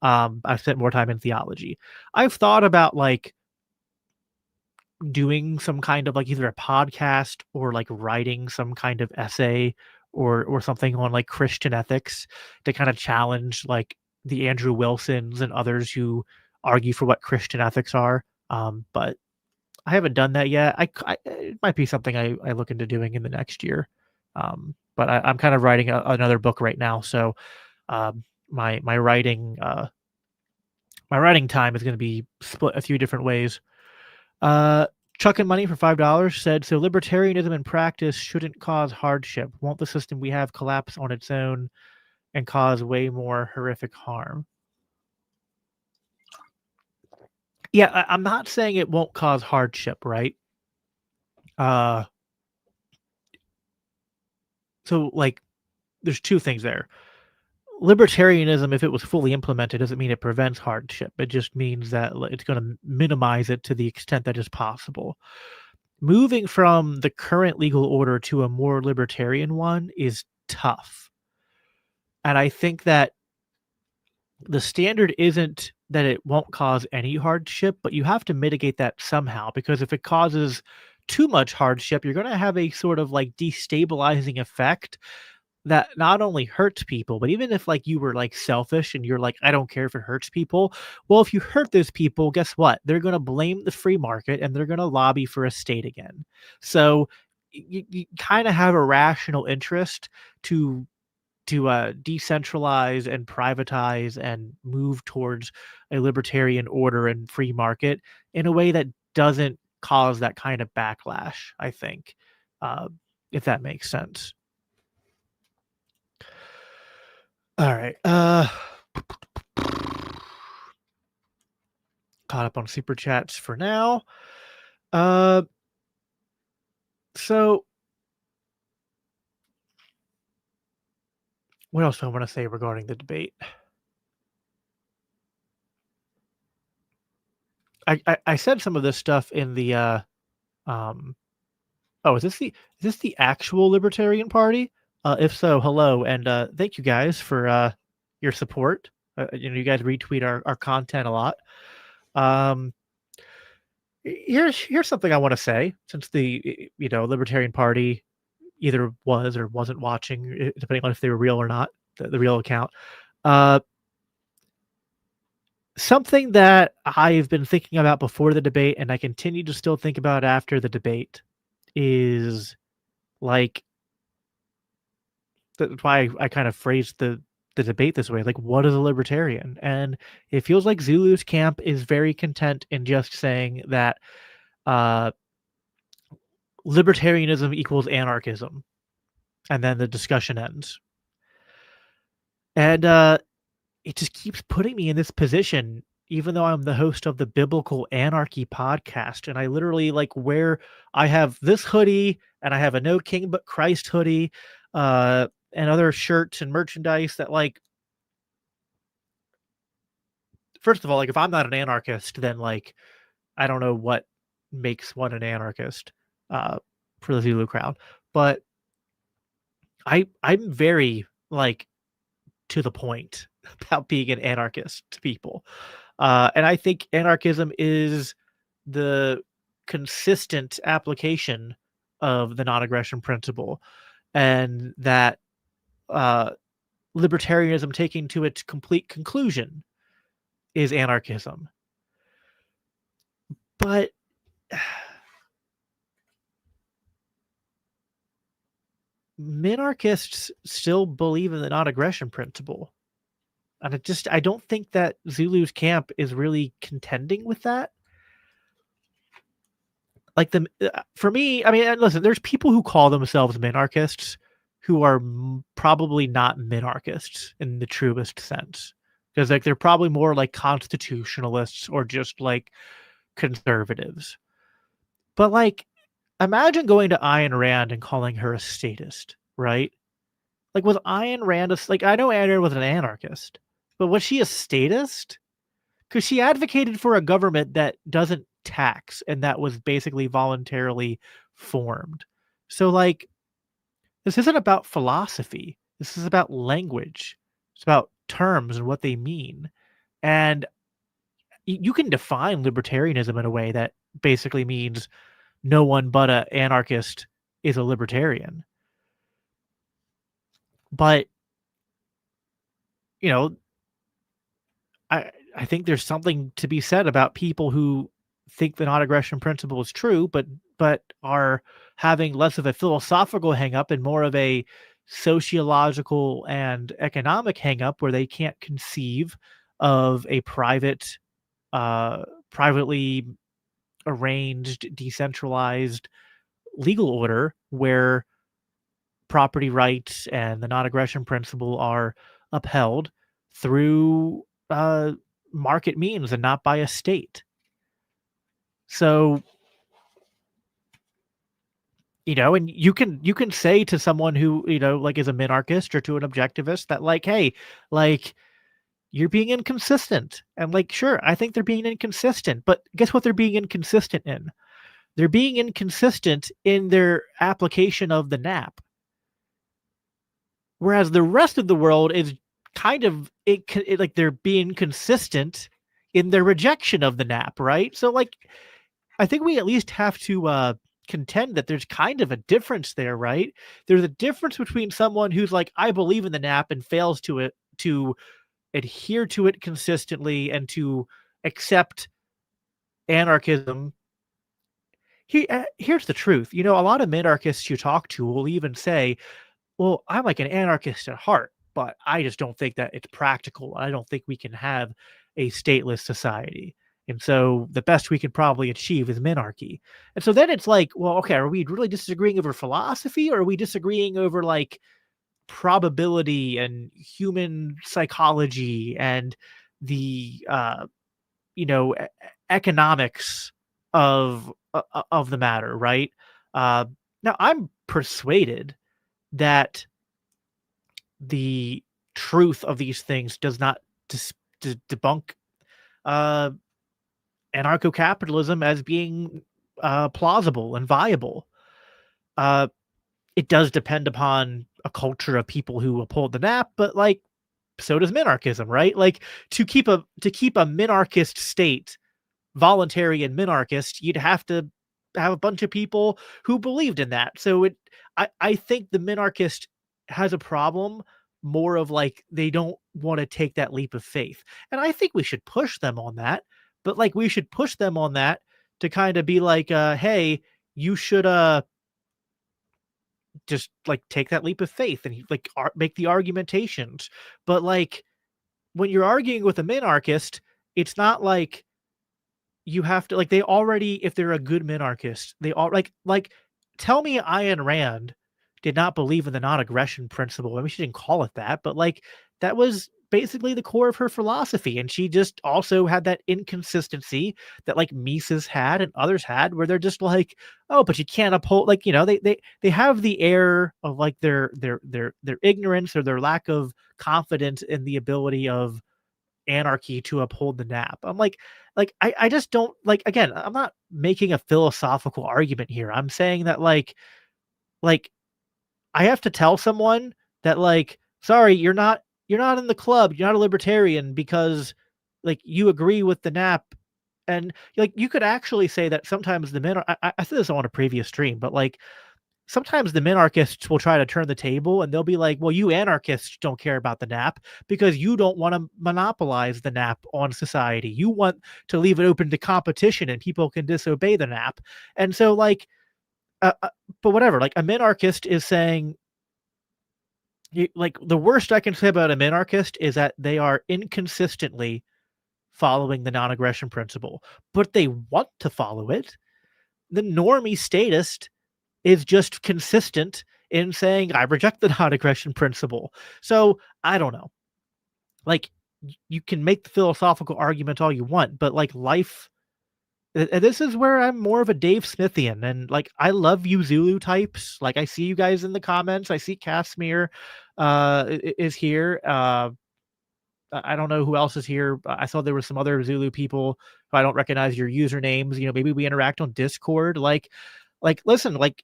I've spent more time in theology. I've thought about like doing some kind of like either a podcast or like writing some kind of essay or something on like Christian ethics to kind of challenge like the Andrew Wilsons and others who argue for what Christian ethics are. But I haven't done that yet. It might be something I look into doing in the next year. But I'm kind of writing another book right now, so my writing time is going to be split a few different ways. Uh, Chuck and Money for $5 said, so libertarianism in practice shouldn't cause hardship. Won't the system we have collapse on its own and cause way more horrific harm? Yeah, I'm not saying it won't cause hardship, right? Uh, so like, there's two things there. Libertarianism, if it was fully implemented, doesn't mean it prevents hardship. It just means that it's going to minimize it to the extent that is possible. Moving from the current legal order to a more libertarian one is tough. And I think that the standard isn't that it won't cause any hardship, but you have to mitigate that somehow, because if it causes too much hardship, you're going to have a sort of like destabilizing effect that not only hurts people, but even if like you were like selfish and you're like, I don't care if it hurts people. Well, if you hurt those people, guess what? They're going to blame the free market and they're going to lobby for a state again. So you kind of have a rational interest to decentralize and privatize and move towards a libertarian order and free market in a way that doesn't cause that kind of backlash, I think, uh, if that makes sense. All right. caught up on super chats for now. Uh, so what else do I want to say regarding the debate? I said some of this stuff in the um oh, is this the actual Libertarian Party? If so, hello and thank you guys for your support. You guys retweet our content a lot. Um, here's something I want to say since the Libertarian Party either was or wasn't watching, depending on if they were real or not, the real account. Uh, Something that I've been thinking about before the debate, and I continue to still think about after the debate, is like that's why I kind of phrased the debate this way. Like, what is a libertarian? And it feels like Zulu's camp is very content in just saying that uh, libertarianism equals anarchism, and then the discussion ends. And it just keeps putting me in this position, even though I'm the host of the Biblical Anarchy podcast, and I literally I have this hoodie and I have a No King but Christ hoodie, and other shirts and merchandise that first of all, like if I'm not an anarchist, then I don't know what makes one an anarchist uh for the Zulu crowd. But I'm very to the point about being an anarchist to people. And I think anarchism is the consistent application of the non-aggression principle, and that uh, libertarianism taken to its complete conclusion is anarchism. But minarchists still believe in the non-aggression principle. And I don't think that Zulu's camp is really contending with that. For me, I mean, and listen, there's people who call themselves minarchists who are probably not minarchists in the truest sense, because they're probably more like constitutionalists or just like conservatives. But imagine going to Ayn Rand and calling her a statist, right? Like, was Ayn Rand I know Ayn Rand was an anarchist, but was she a statist? Because she advocated for a government that doesn't tax and that was basically voluntarily formed. So, this isn't about philosophy. This is about language. It's about terms and what they mean. And you can define libertarianism in a way that basically means no one but an anarchist is a libertarian. But, you know, I think there's something to be said about people who think the non-aggression principle is true, but are having less of a philosophical hang up and more of a sociological and economic hang up where they can't conceive of a privately arranged, decentralized legal order where property rights and the non-aggression principle are upheld through market means and not by a state. So, and you can say to someone who, is a minarchist or to an objectivist that hey, like you're being inconsistent. And sure, I think they're being inconsistent, but guess what they're being inconsistent in? They're being inconsistent in their application of the NAP. Whereas the rest of the world is kind of like they're being consistent in their rejection of the NAP, right? So I think we at least have to contend that there's kind of a difference there, right? There's a difference between someone who's like, I believe in the NAP and fails to adhere to it consistently and to accept anarchism. Here's the truth. A lot of minarchists you talk to will even say, well, I'm like an anarchist at heart, but I just don't think that it's practical. I don't think we can have a stateless society. And so the best we could probably achieve is minarchy. And so then it's like, well, okay, are we really disagreeing over philosophy, or are we disagreeing over probability and human psychology and the you know e- economics of the matter, right? Uh, Now I'm persuaded that the truth of these things does not debunk uh, anarcho-capitalism as being plausible and viable. Uh, it does depend upon a culture of people who uphold the nap, but like so does minarchism, right? Like to keep a minarchist state voluntary and minarchist, you'd have to have a bunch of people who believed in that. So I think the minarchist has a problem more of like they don't want to take that leap of faith. And I think we should push them on that, but like we should push them on that to kind of be like, hey, you should just like take that leap of faith and like make the argumentations. But like when you're arguing with a minarchist, it's not like you have to like they already if they're a good minarchist, they all like tell me Ayn Rand did not believe in the non-aggression principle. I mean, she didn't call it that, but like that was basically the core of her philosophy. And she just also had that inconsistency that like Mises had and others had, where they're just like, oh, but you can't uphold like, they have the air of like their ignorance or their lack of confidence in the ability of anarchy to uphold the nap. I'm like I just don't like again, I'm not making a philosophical argument here. I'm saying that like I have to tell someone that like sorry, you're not in the club, you're not a libertarian because like you agree with the nap. And like you could actually say that sometimes the men I said this on a previous stream, but like sometimes the minarchists will try to turn the table and they'll be like, well, you anarchists don't care about the nap because you don't want to monopolize the nap on society. You want to leave it open to competition and people can disobey the nap. And so, like, uh, uh, but whatever, like a minarchist is saying, like, the worst I can say about a minarchist is that they are inconsistently following the non aggression principle, but they want to follow it. The normie statist is just consistent in saying, I reject the non-aggression principle. So I don't know. Like you can make the philosophical argument all you want, but like life, this is where I'm more of a Dave Smithian. And like I love you Zulu types. Like I see you guys in the comments. I see Casimir is here. I don't know who else is here. I saw there were some other Zulu people who I don't recognize your usernames. Maybe we interact on Discord. Like listen, like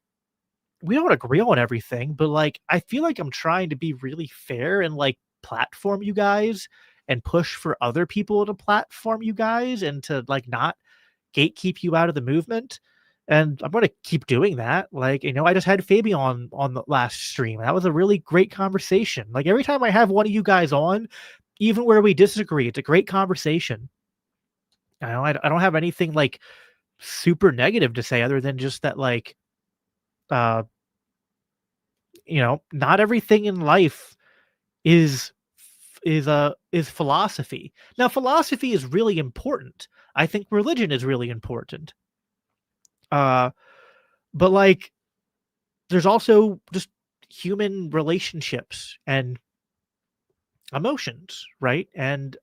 we don't agree on everything, but like I feel like I'm trying to be really fair and like platform you guys and push for other people to platform you guys and to like not gatekeep you out of the movement. And I'm going to keep doing that. Like, I just had Fabian on the last stream. That was a really great conversation. Like every time I have one of you guys on, even where we disagree, it's a great conversation. I don't have anything like super negative to say other than just that like uh not everything in life is is philosophy. Now, philosophy is really important. I think religion is really important. Uh, but like, there's also just human relationships and emotions, right? And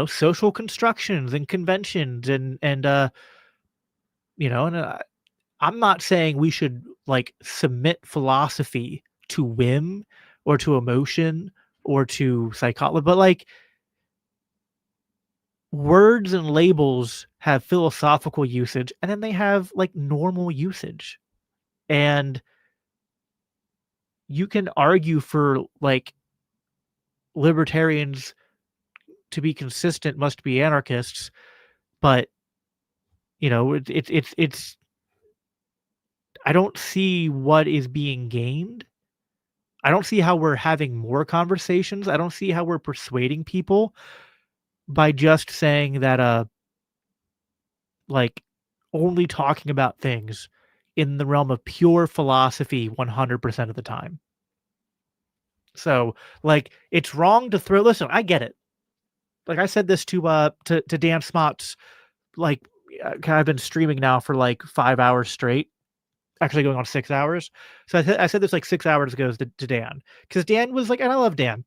social constructions and conventions and I'm not saying we should like submit philosophy to whim or to emotion or to psychology, but like words and labels have philosophical usage and then they have like normal usage. And you can argue for like libertarians to be consistent must be anarchists, but it's I don't see what is being gained. I don't see how we're having more conversations. I don't see how we're persuading people by just saying that like only talking about things in the realm of pure philosophy 100% of the time. So, like it's wrong to throw listen, I get it. Like I said this to Dan Smots like I've been streaming now for like 5 hours straight. Actually going on 6 hours. So I said this like 6 hours ago to Dan cuz Dan was like, and I love Dan.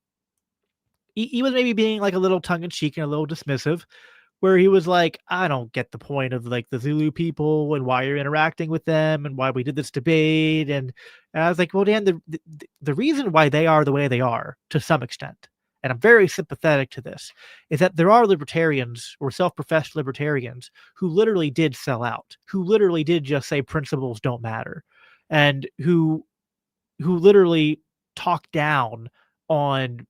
He was maybe being like a little tongue in cheek and a little dismissive, where he was like, "I don't get the point of, like, the Zulu people and why you're interacting with them and why we did this debate," and I was like, "Well, Dan, the reason why they are the way they are, to some extent, and I'm very sympathetic to this, is that there are libertarians or self-professed libertarians who literally did sell out, who literally did just say principles don't matter, and who literally talk down on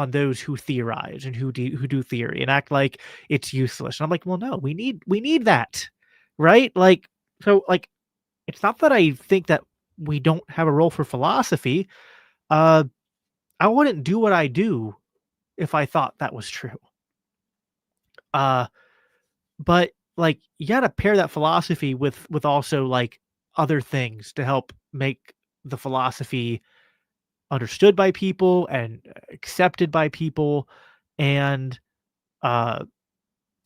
those who theorize and who do theory and act like it's useless. And I'm like, well, no, we need that, right? Like, so like, it's not that I think that we don't have a role for philosophy. Uh, I wouldn't do what I do if I thought that was true. Uh, but like, you got to pair that philosophy with also like other things to help make the philosophy understood by people and accepted by people, and uh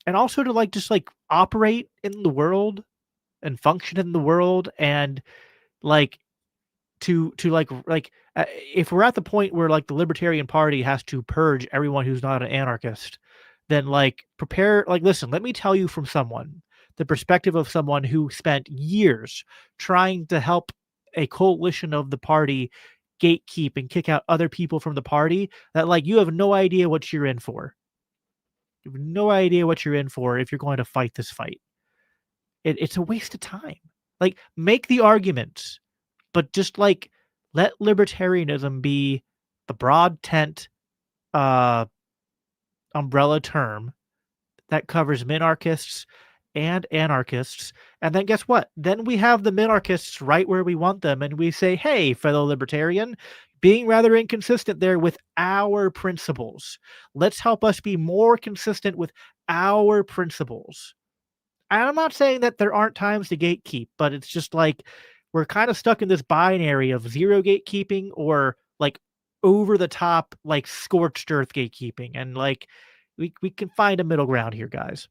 and also to like just like operate in the world and function in the world, and like to if we're at the point where like the libertarian party has to purge everyone who's not an anarchist, then like prepare, like, listen, let me tell you from someone, the perspective of someone who spent years trying to help a coalition of the party gatekeep and kick out other people from the party, that like you have no idea what you're in for. You have no idea what you're in for if you're going to fight this fight. It's a waste of time. Like, make the arguments, but just like let libertarianism be the broad tent uh umbrella term that covers minarchists and anarchists. And then guess what? Then we have the minarchists right where we want them. And we say, hey, fellow libertarian, being rather inconsistent there with our principles. Let's help us be more consistent with our principles. And I'm not saying that there aren't times to gatekeep, but it's just like we're kind of stuck in this binary of zero gatekeeping or like over the top, like scorched earth gatekeeping. And like we can find a middle ground here, guys.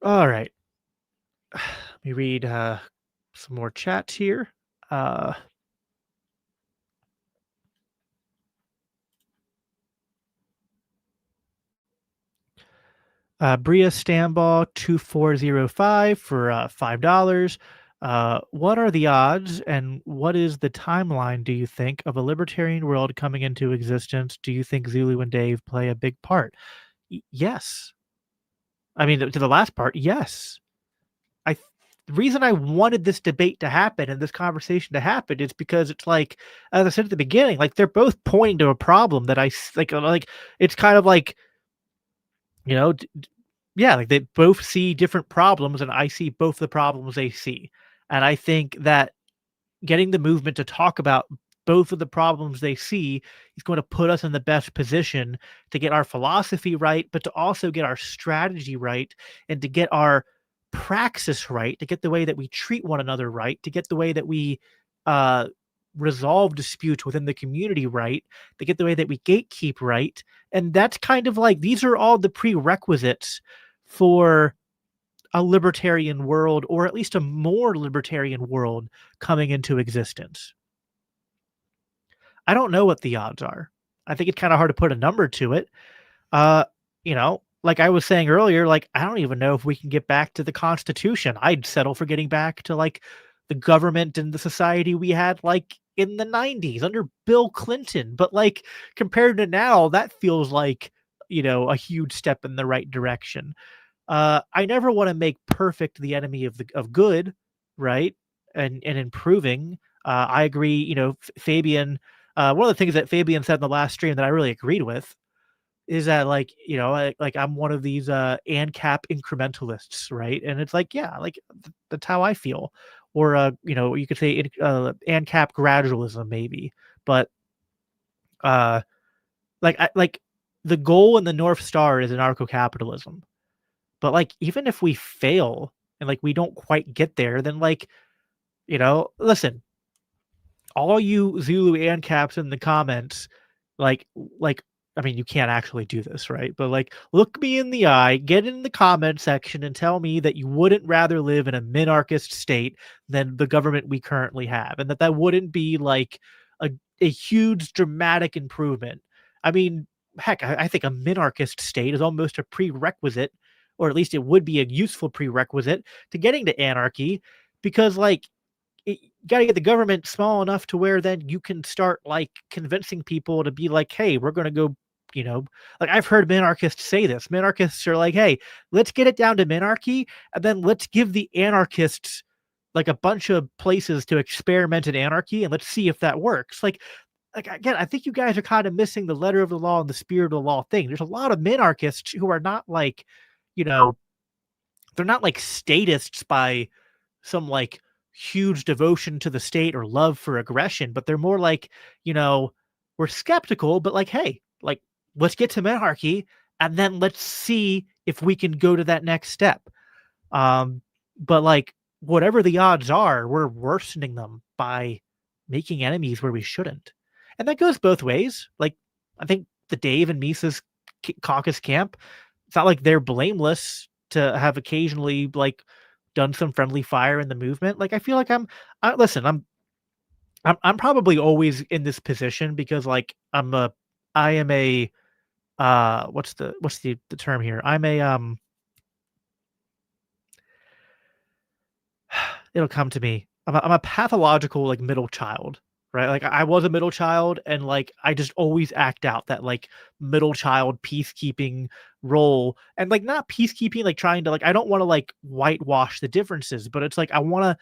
All right. Let me read some more chats here. Uh, Bria Stamball 2405 for $5. What are the odds and what is the timeline, do you think, of a libertarian world coming into existence? Do you think Zulu and Dave play a big part? Yes. I mean, to the last part, yes. The reason I wanted this debate to happen and this conversation to happen is because it's like, as I said at the beginning, like they're both pointing to a problem that like it's kind of like, you know, yeah, like they both see different problems, and I see both the problems they see. And I think that getting the movement to talk about both of the problems they see is going to put us in the best position to get our philosophy right, but to also get our strategy right, and to get our praxis right, to get the way that we treat one another right, to get the way that we uh, resolve disputes within the community right, to get the way that we gatekeep right. And that's kind of like, these are all the prerequisites for a libertarian world, or at least a more libertarian world coming into existence. I don't know what the odds are. I think it's kind of hard to put a number to it. Uh, like I was saying earlier, like I don't even know if we can get back to the Constitution. I'd settle for getting back to like the government and the society we had like in the 90s under Bill Clinton. But like compared to now, that feels like, a huge step in the right direction. I never want to make perfect the enemy of good, right? And improving. I agree. Fabian. One of the things that Fabian said in the last stream that I really agreed with is that, like, like I'm one of these ANCAP incrementalists, right? And it's like, yeah, like that's how I feel. Or you could say ANCAP gradualism maybe, but uh, like the goal and the North Star is anarcho-capitalism. But, like, even if we fail and, like, we don't quite get there, then, like, listen, all you Zulu and caps in the comments, like like, I mean, you can't actually do this, right? But, like, look me in the eye, get in the comment section, and tell me that you wouldn't rather live in a minarchist state than the government we currently have, and that wouldn't be, like, a huge dramatic improvement. I mean, heck, I think a minarchist state is almost a prerequisite, or at least it would be a useful prerequisite to getting to anarchy, because like you got to get the government small enough to where then you can start like convincing people to be like, hey, we're going to go, you know, like I've heard minarchists say this. Minarchists are like, hey, let's get it down to minarchy, and then let's give the anarchists like a bunch of places to experiment in anarchy, and let's see if that works. Like again, I think you guys are kind of missing the letter of the law and the spirit of the law thing. There's a lot of minarchists who are not like, you know, they're not like statists by some like huge devotion to the state or love for aggression, but they're more like, you know, we're skeptical, but like, hey, like, let's get to monarchy and then let's see if we can go to that next step. Um, but like, whatever the odds are, we're worsening them by making enemies where we shouldn't. And that goes both ways. Like, I think the Dave and Mises caucus camp, it's not like they're blameless to have occasionally like done some friendly fire in the movement. Like I feel like listen, I'm probably always in this position because like I am a what's the term here? I'm a it'll come to me. I'm a pathological like middle child, right? Like I was a middle child and like I just always act out that like middle child peacekeeping role, and like not peacekeeping like trying to like I don't want to like whitewash the differences, but it's like I want to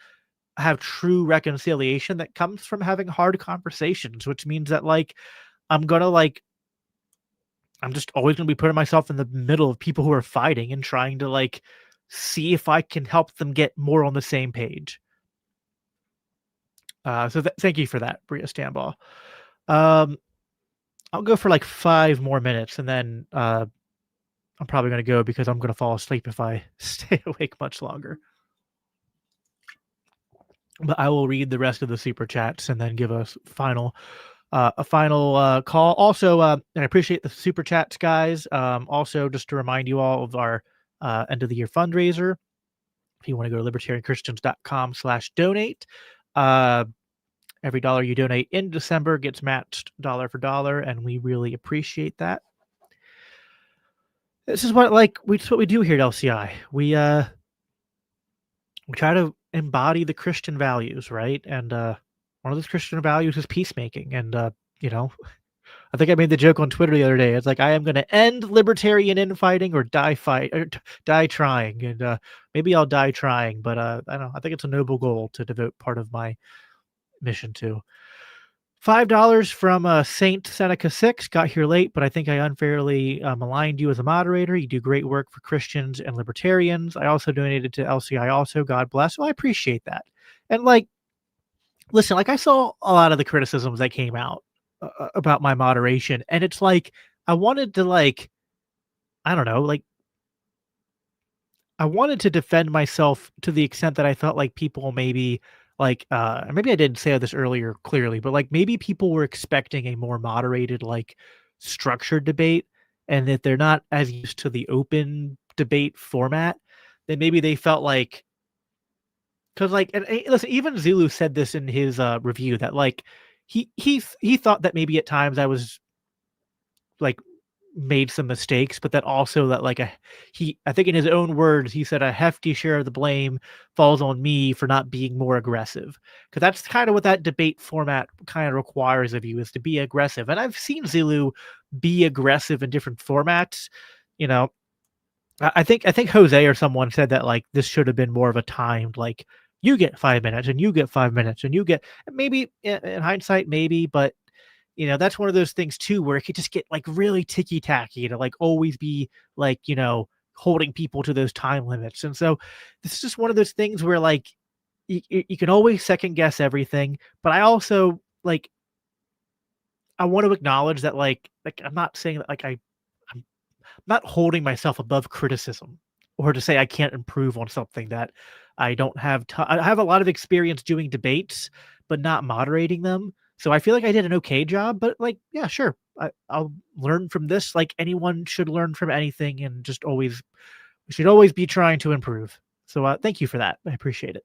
have true reconciliation that comes from having hard conversations, which means that like I'm gonna like I'm just always gonna be putting myself in the middle of people who are fighting and trying to like see if I can help them get more on the same page. Thank you for that, Bria Stanball. Um, I'll go for like 5 more minutes and then I'm probably gonna go because I'm gonna fall asleep if I stay awake much longer. But I will read the rest of the super chats and then give a final call. Also, and I appreciate the super chats, guys. Also, just to remind you all of our end of the year fundraiser. If you want to go to libertarianchristians.com/donate, every dollar you donate in December gets matched dollar for dollar, and we really appreciate that. This is what we do here at LCI. We try to embody the Christian values, right? And one of those Christian values is peacemaking. And you know, I think I made the joke on Twitter the other day. It's like I am going to end libertarian infighting or die trying, and maybe I'll die trying. But I don't know. I think it's a noble goal to devote part of my mission to. $5 from Saint Seneca 6. Got here late, but I think I unfairly maligned you as a moderator. You do great work for Christians and libertarians. I also donated to LCI also. God bless. Well, I appreciate that. And like, listen, like I saw a lot of the criticisms that came out about my moderation. And it's like, I wanted to like, I don't know, like I wanted to defend myself to the extent that I felt like people maybe I didn't say this earlier clearly, but like maybe people were expecting a more moderated, like structured debate, and that they're not as used to the open debate format, then maybe they felt like because like and listen, even Zulu said this in his review that like he thought that maybe at times I was like made some mistakes, but that also that like I think in his own words, he said a hefty share of the blame falls on me for not being more aggressive. Because that's kind of what that debate format kind of requires of you is to be aggressive. And I've seen Zulu be aggressive in different formats. You know, I think Jose or someone said that like this should have been more of a timed like you get 5 minutes and you get 5 minutes and you get maybe in hindsight maybe, but you know, that's one of those things too where it could just get like really ticky tacky to like always be like, you know, holding people to those time limits. And so this is just one of those things where like you can always second guess everything, but I also like I want to acknowledge that like I'm not saying that like I'm not holding myself above criticism or to say I can't improve on something that I don't have I have a lot of experience doing debates but not moderating them. So I feel like I did an okay job, but like yeah, sure. I'll learn from this like anyone should learn from anything, and just always we should always be trying to improve. So thank you for that. I appreciate it.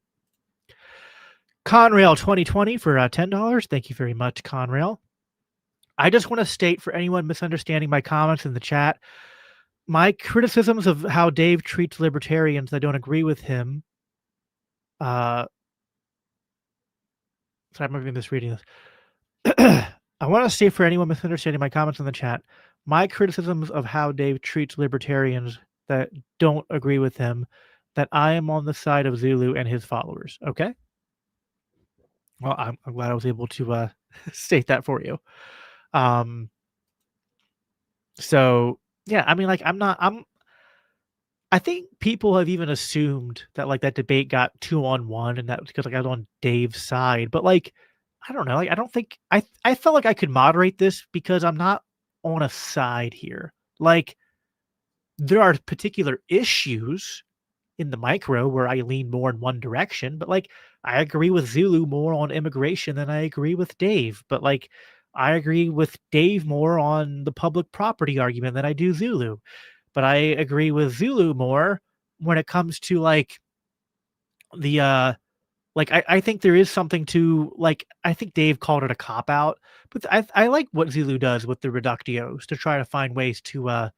Conrail 2020 for $10. Thank you very much, Conrail. I just want to state for anyone misunderstanding my comments in the chat, my criticisms of how Dave treats libertarians that don't agree with him. Sorry, I'm maybe misreading this. I want to state for anyone misunderstanding my comments in the chat, my criticisms of how Dave treats libertarians that don't agree with him, that I am on the side of Zulu and his followers. Okay. Well, I'm glad I was able to state that for you. Um, so yeah, I mean, like, I think people have even assumed that like that debate got 2-on-1 and that was because like I was on Dave's side. But like, I don't know. Like, I don't think I felt like I could moderate this because I'm not on a side here. Like, there are particular issues in the micro where I lean more in one direction, but like I agree with Zulu more on immigration than I agree with Dave. But like I agree with Dave more on the public property argument than I do Zulu. But I agree with Zulu more when it comes to like the like I think there is something to like I think Dave called it a cop out, but I like what Zulu does with the reductios to try to find ways to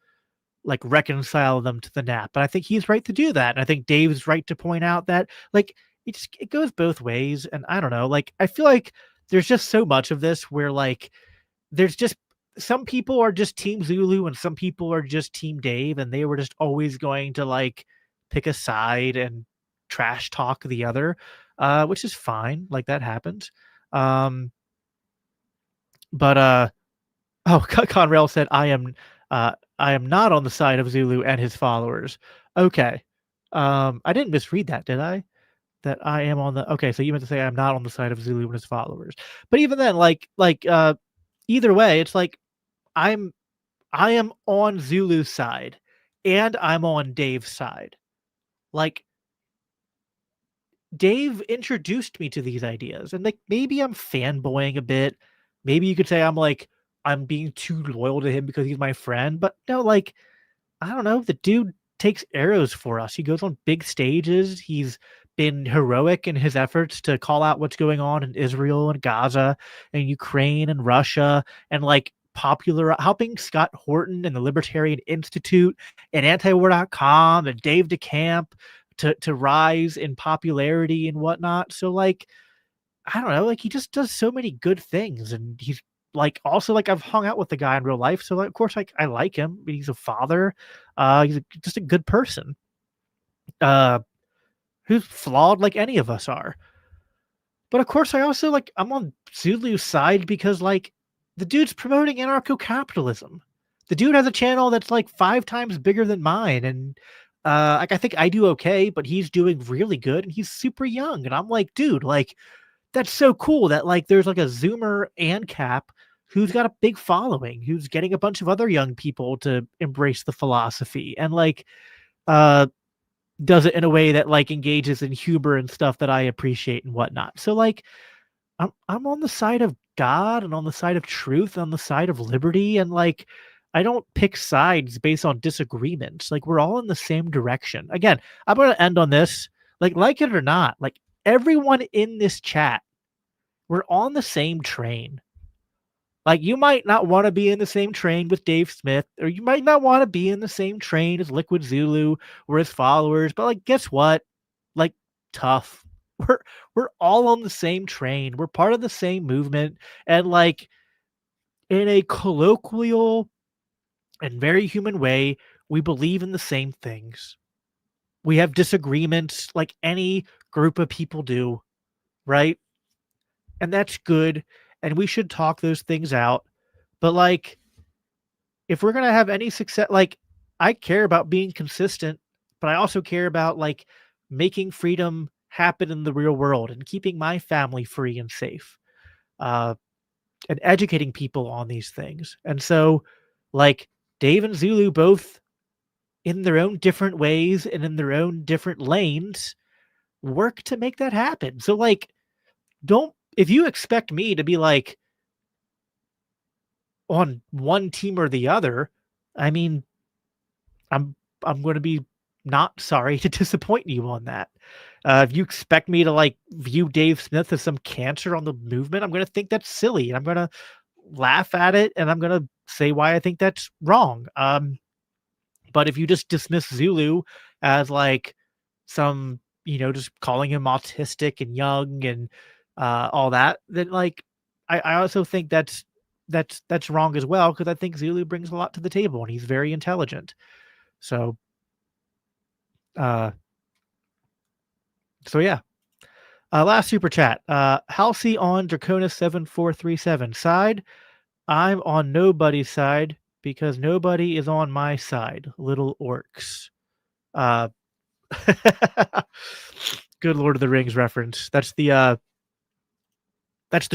like reconcile them to the nap. But I think he's right to do that. And I think Dave's right to point out that like it goes both ways. And I don't know, like I feel like there's just so much of this where like there's just some people are just team Zulu and some people are just team Dave and they were just always going to like pick a side and trash talk the other, which is fine. Like that happens. Um, but oh, Conrail said, I am not on the side of Zulu and his followers." Okay. I didn't misread that, did I? That I am on the okay, so you meant to say I'm not on the side of Zulu and his followers. But even then, either way, it's like I'm I am on Zulu's side and I'm on Dave's side. Like Dave introduced me to these ideas and like maybe I'm fanboying a bit. Maybe you could say I'm being too loyal to him because he's my friend, but no, like I don't know. The dude takes arrows for us. He goes on big stages. He's been heroic in his efforts to call out what's going on in Israel and Gaza and Ukraine and Russia and like popular helping Scott Horton and the Libertarian Institute and antiwar.com and Dave DeCamp to rise in popularity and whatnot. So like I don't know, like he just does so many good things and he's like also like I've hung out with the guy in real life. So like of course like I like him. He's a father. Just a good person. Uh who's flawed like any of us are. But of course I also like I'm on Zulu's side because like the dude's promoting anarcho-capitalism. The dude has a channel that's like 5 times bigger than mine and like I think I do okay, but he's doing really good and he's super young and I'm like, dude, like that's so cool that like there's like a Zoomer and Cap who's got a big following, who's getting a bunch of other young people to embrace the philosophy and like uh does it in a way that like engages in humor and stuff that I appreciate and whatnot. So like I'm on the side of God and on the side of truth, on the side of liberty, and like I don't pick sides based on disagreements. Like we're all in the same direction. Again, I'm gonna end on this. Like it or not, like everyone in this chat, we're on the same train. Like you might not want to be in the same train with Dave Smith, or you might not want to be in the same train as Liquid Zulu or his followers, but like guess what? Like tough. We're we're all on the same train. We're part of the same movement. And like in a colloquial and very human way, we believe in the same things. We have disagreements like any group of people do, right? And that's good. And we should talk those things out. But like, if we're gonna have any success, like I care about being consistent, but I also care about like making freedom happen in the real world and keeping my family free and safe, uh, and educating people on these things. And so, like Dave and Zulu both in their own different ways and in their own different lanes work to make that happen. So like, don't if you expect me to be like on one team or the other, I mean, I'm I'm going to be not sorry to disappoint you on that. If you expect me to like view Dave Smith as some cancer on the movement, I'm going to think that's silly, and I'm going to laugh at it, and I'm gonna say why I think that's wrong. But if you just dismiss Zulu as like some, just calling him autistic and young and all that, then like I also think that's wrong as well because I think Zulu brings a lot to the table and he's very intelligent. So uh so yeah. Last super chat. Halsey on Draconis 7437 side. I'm on nobody's side because nobody is on my side. Little orcs. Uh Good Lord of the Rings reference. That's the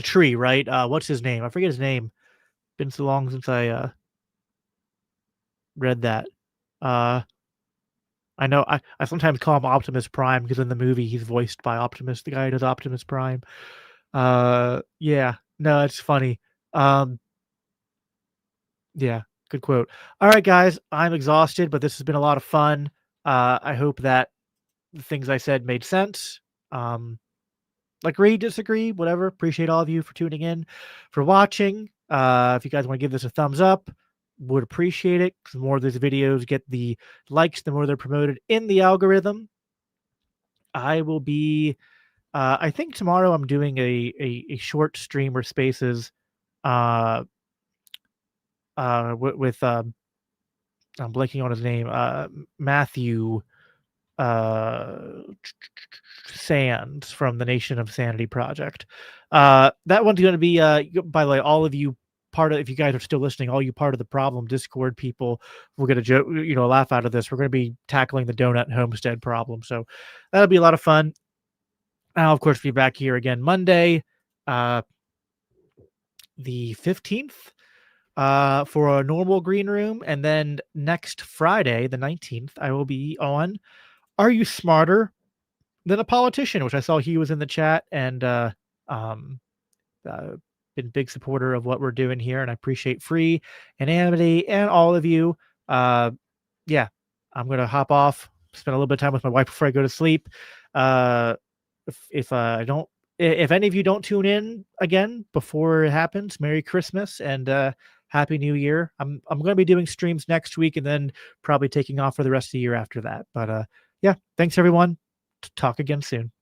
tree, right? What's his name? I forget his name. Been so long since I read that. Uh I know I sometimes call him Optimus Prime because in the movie he's voiced by Optimus, the guy who does Optimus Prime. Yeah. No, it's funny. Um yeah, good quote. All right, guys, I'm exhausted, but this has been a lot of fun. I hope that the things I said made sense. Agree, disagree, whatever. Appreciate all of you for tuning in, for watching. If you guys want to give this a thumbs up, would appreciate it. 'Cause the more these videos get the likes, the more they're promoted in the algorithm. I will be. I think tomorrow I'm doing a short stream or spaces. Uh, with I'm blanking on his name. Matthew. Uh, Sands from the Nation of Sanity Project. That one's going to be, by the way, all of you part of, if you guys are still listening, all you part of the problem Discord people, we're going to laugh out of this. We're going to be tackling the donut homestead problem, so that'll be a lot of fun. I'll of course be back here again Monday, uh, the 15th, for a normal green room, and then next Friday, the 19th, I will be on Are You Smarter Than a Politician, which I saw he was in the chat and um, uh, been a big supporter of what we're doing here, and I appreciate Free and Amity and all of you. Uh, yeah, I'm gonna hop off, spend a little bit of time with my wife before I go to sleep. Uh, if I don't, if any of you don't tune in again before it happens, Merry Christmas and Happy New Year. I'm gonna be doing streams next week and then probably taking off for the rest of the year after that. But yeah, thanks everyone. Talk again soon.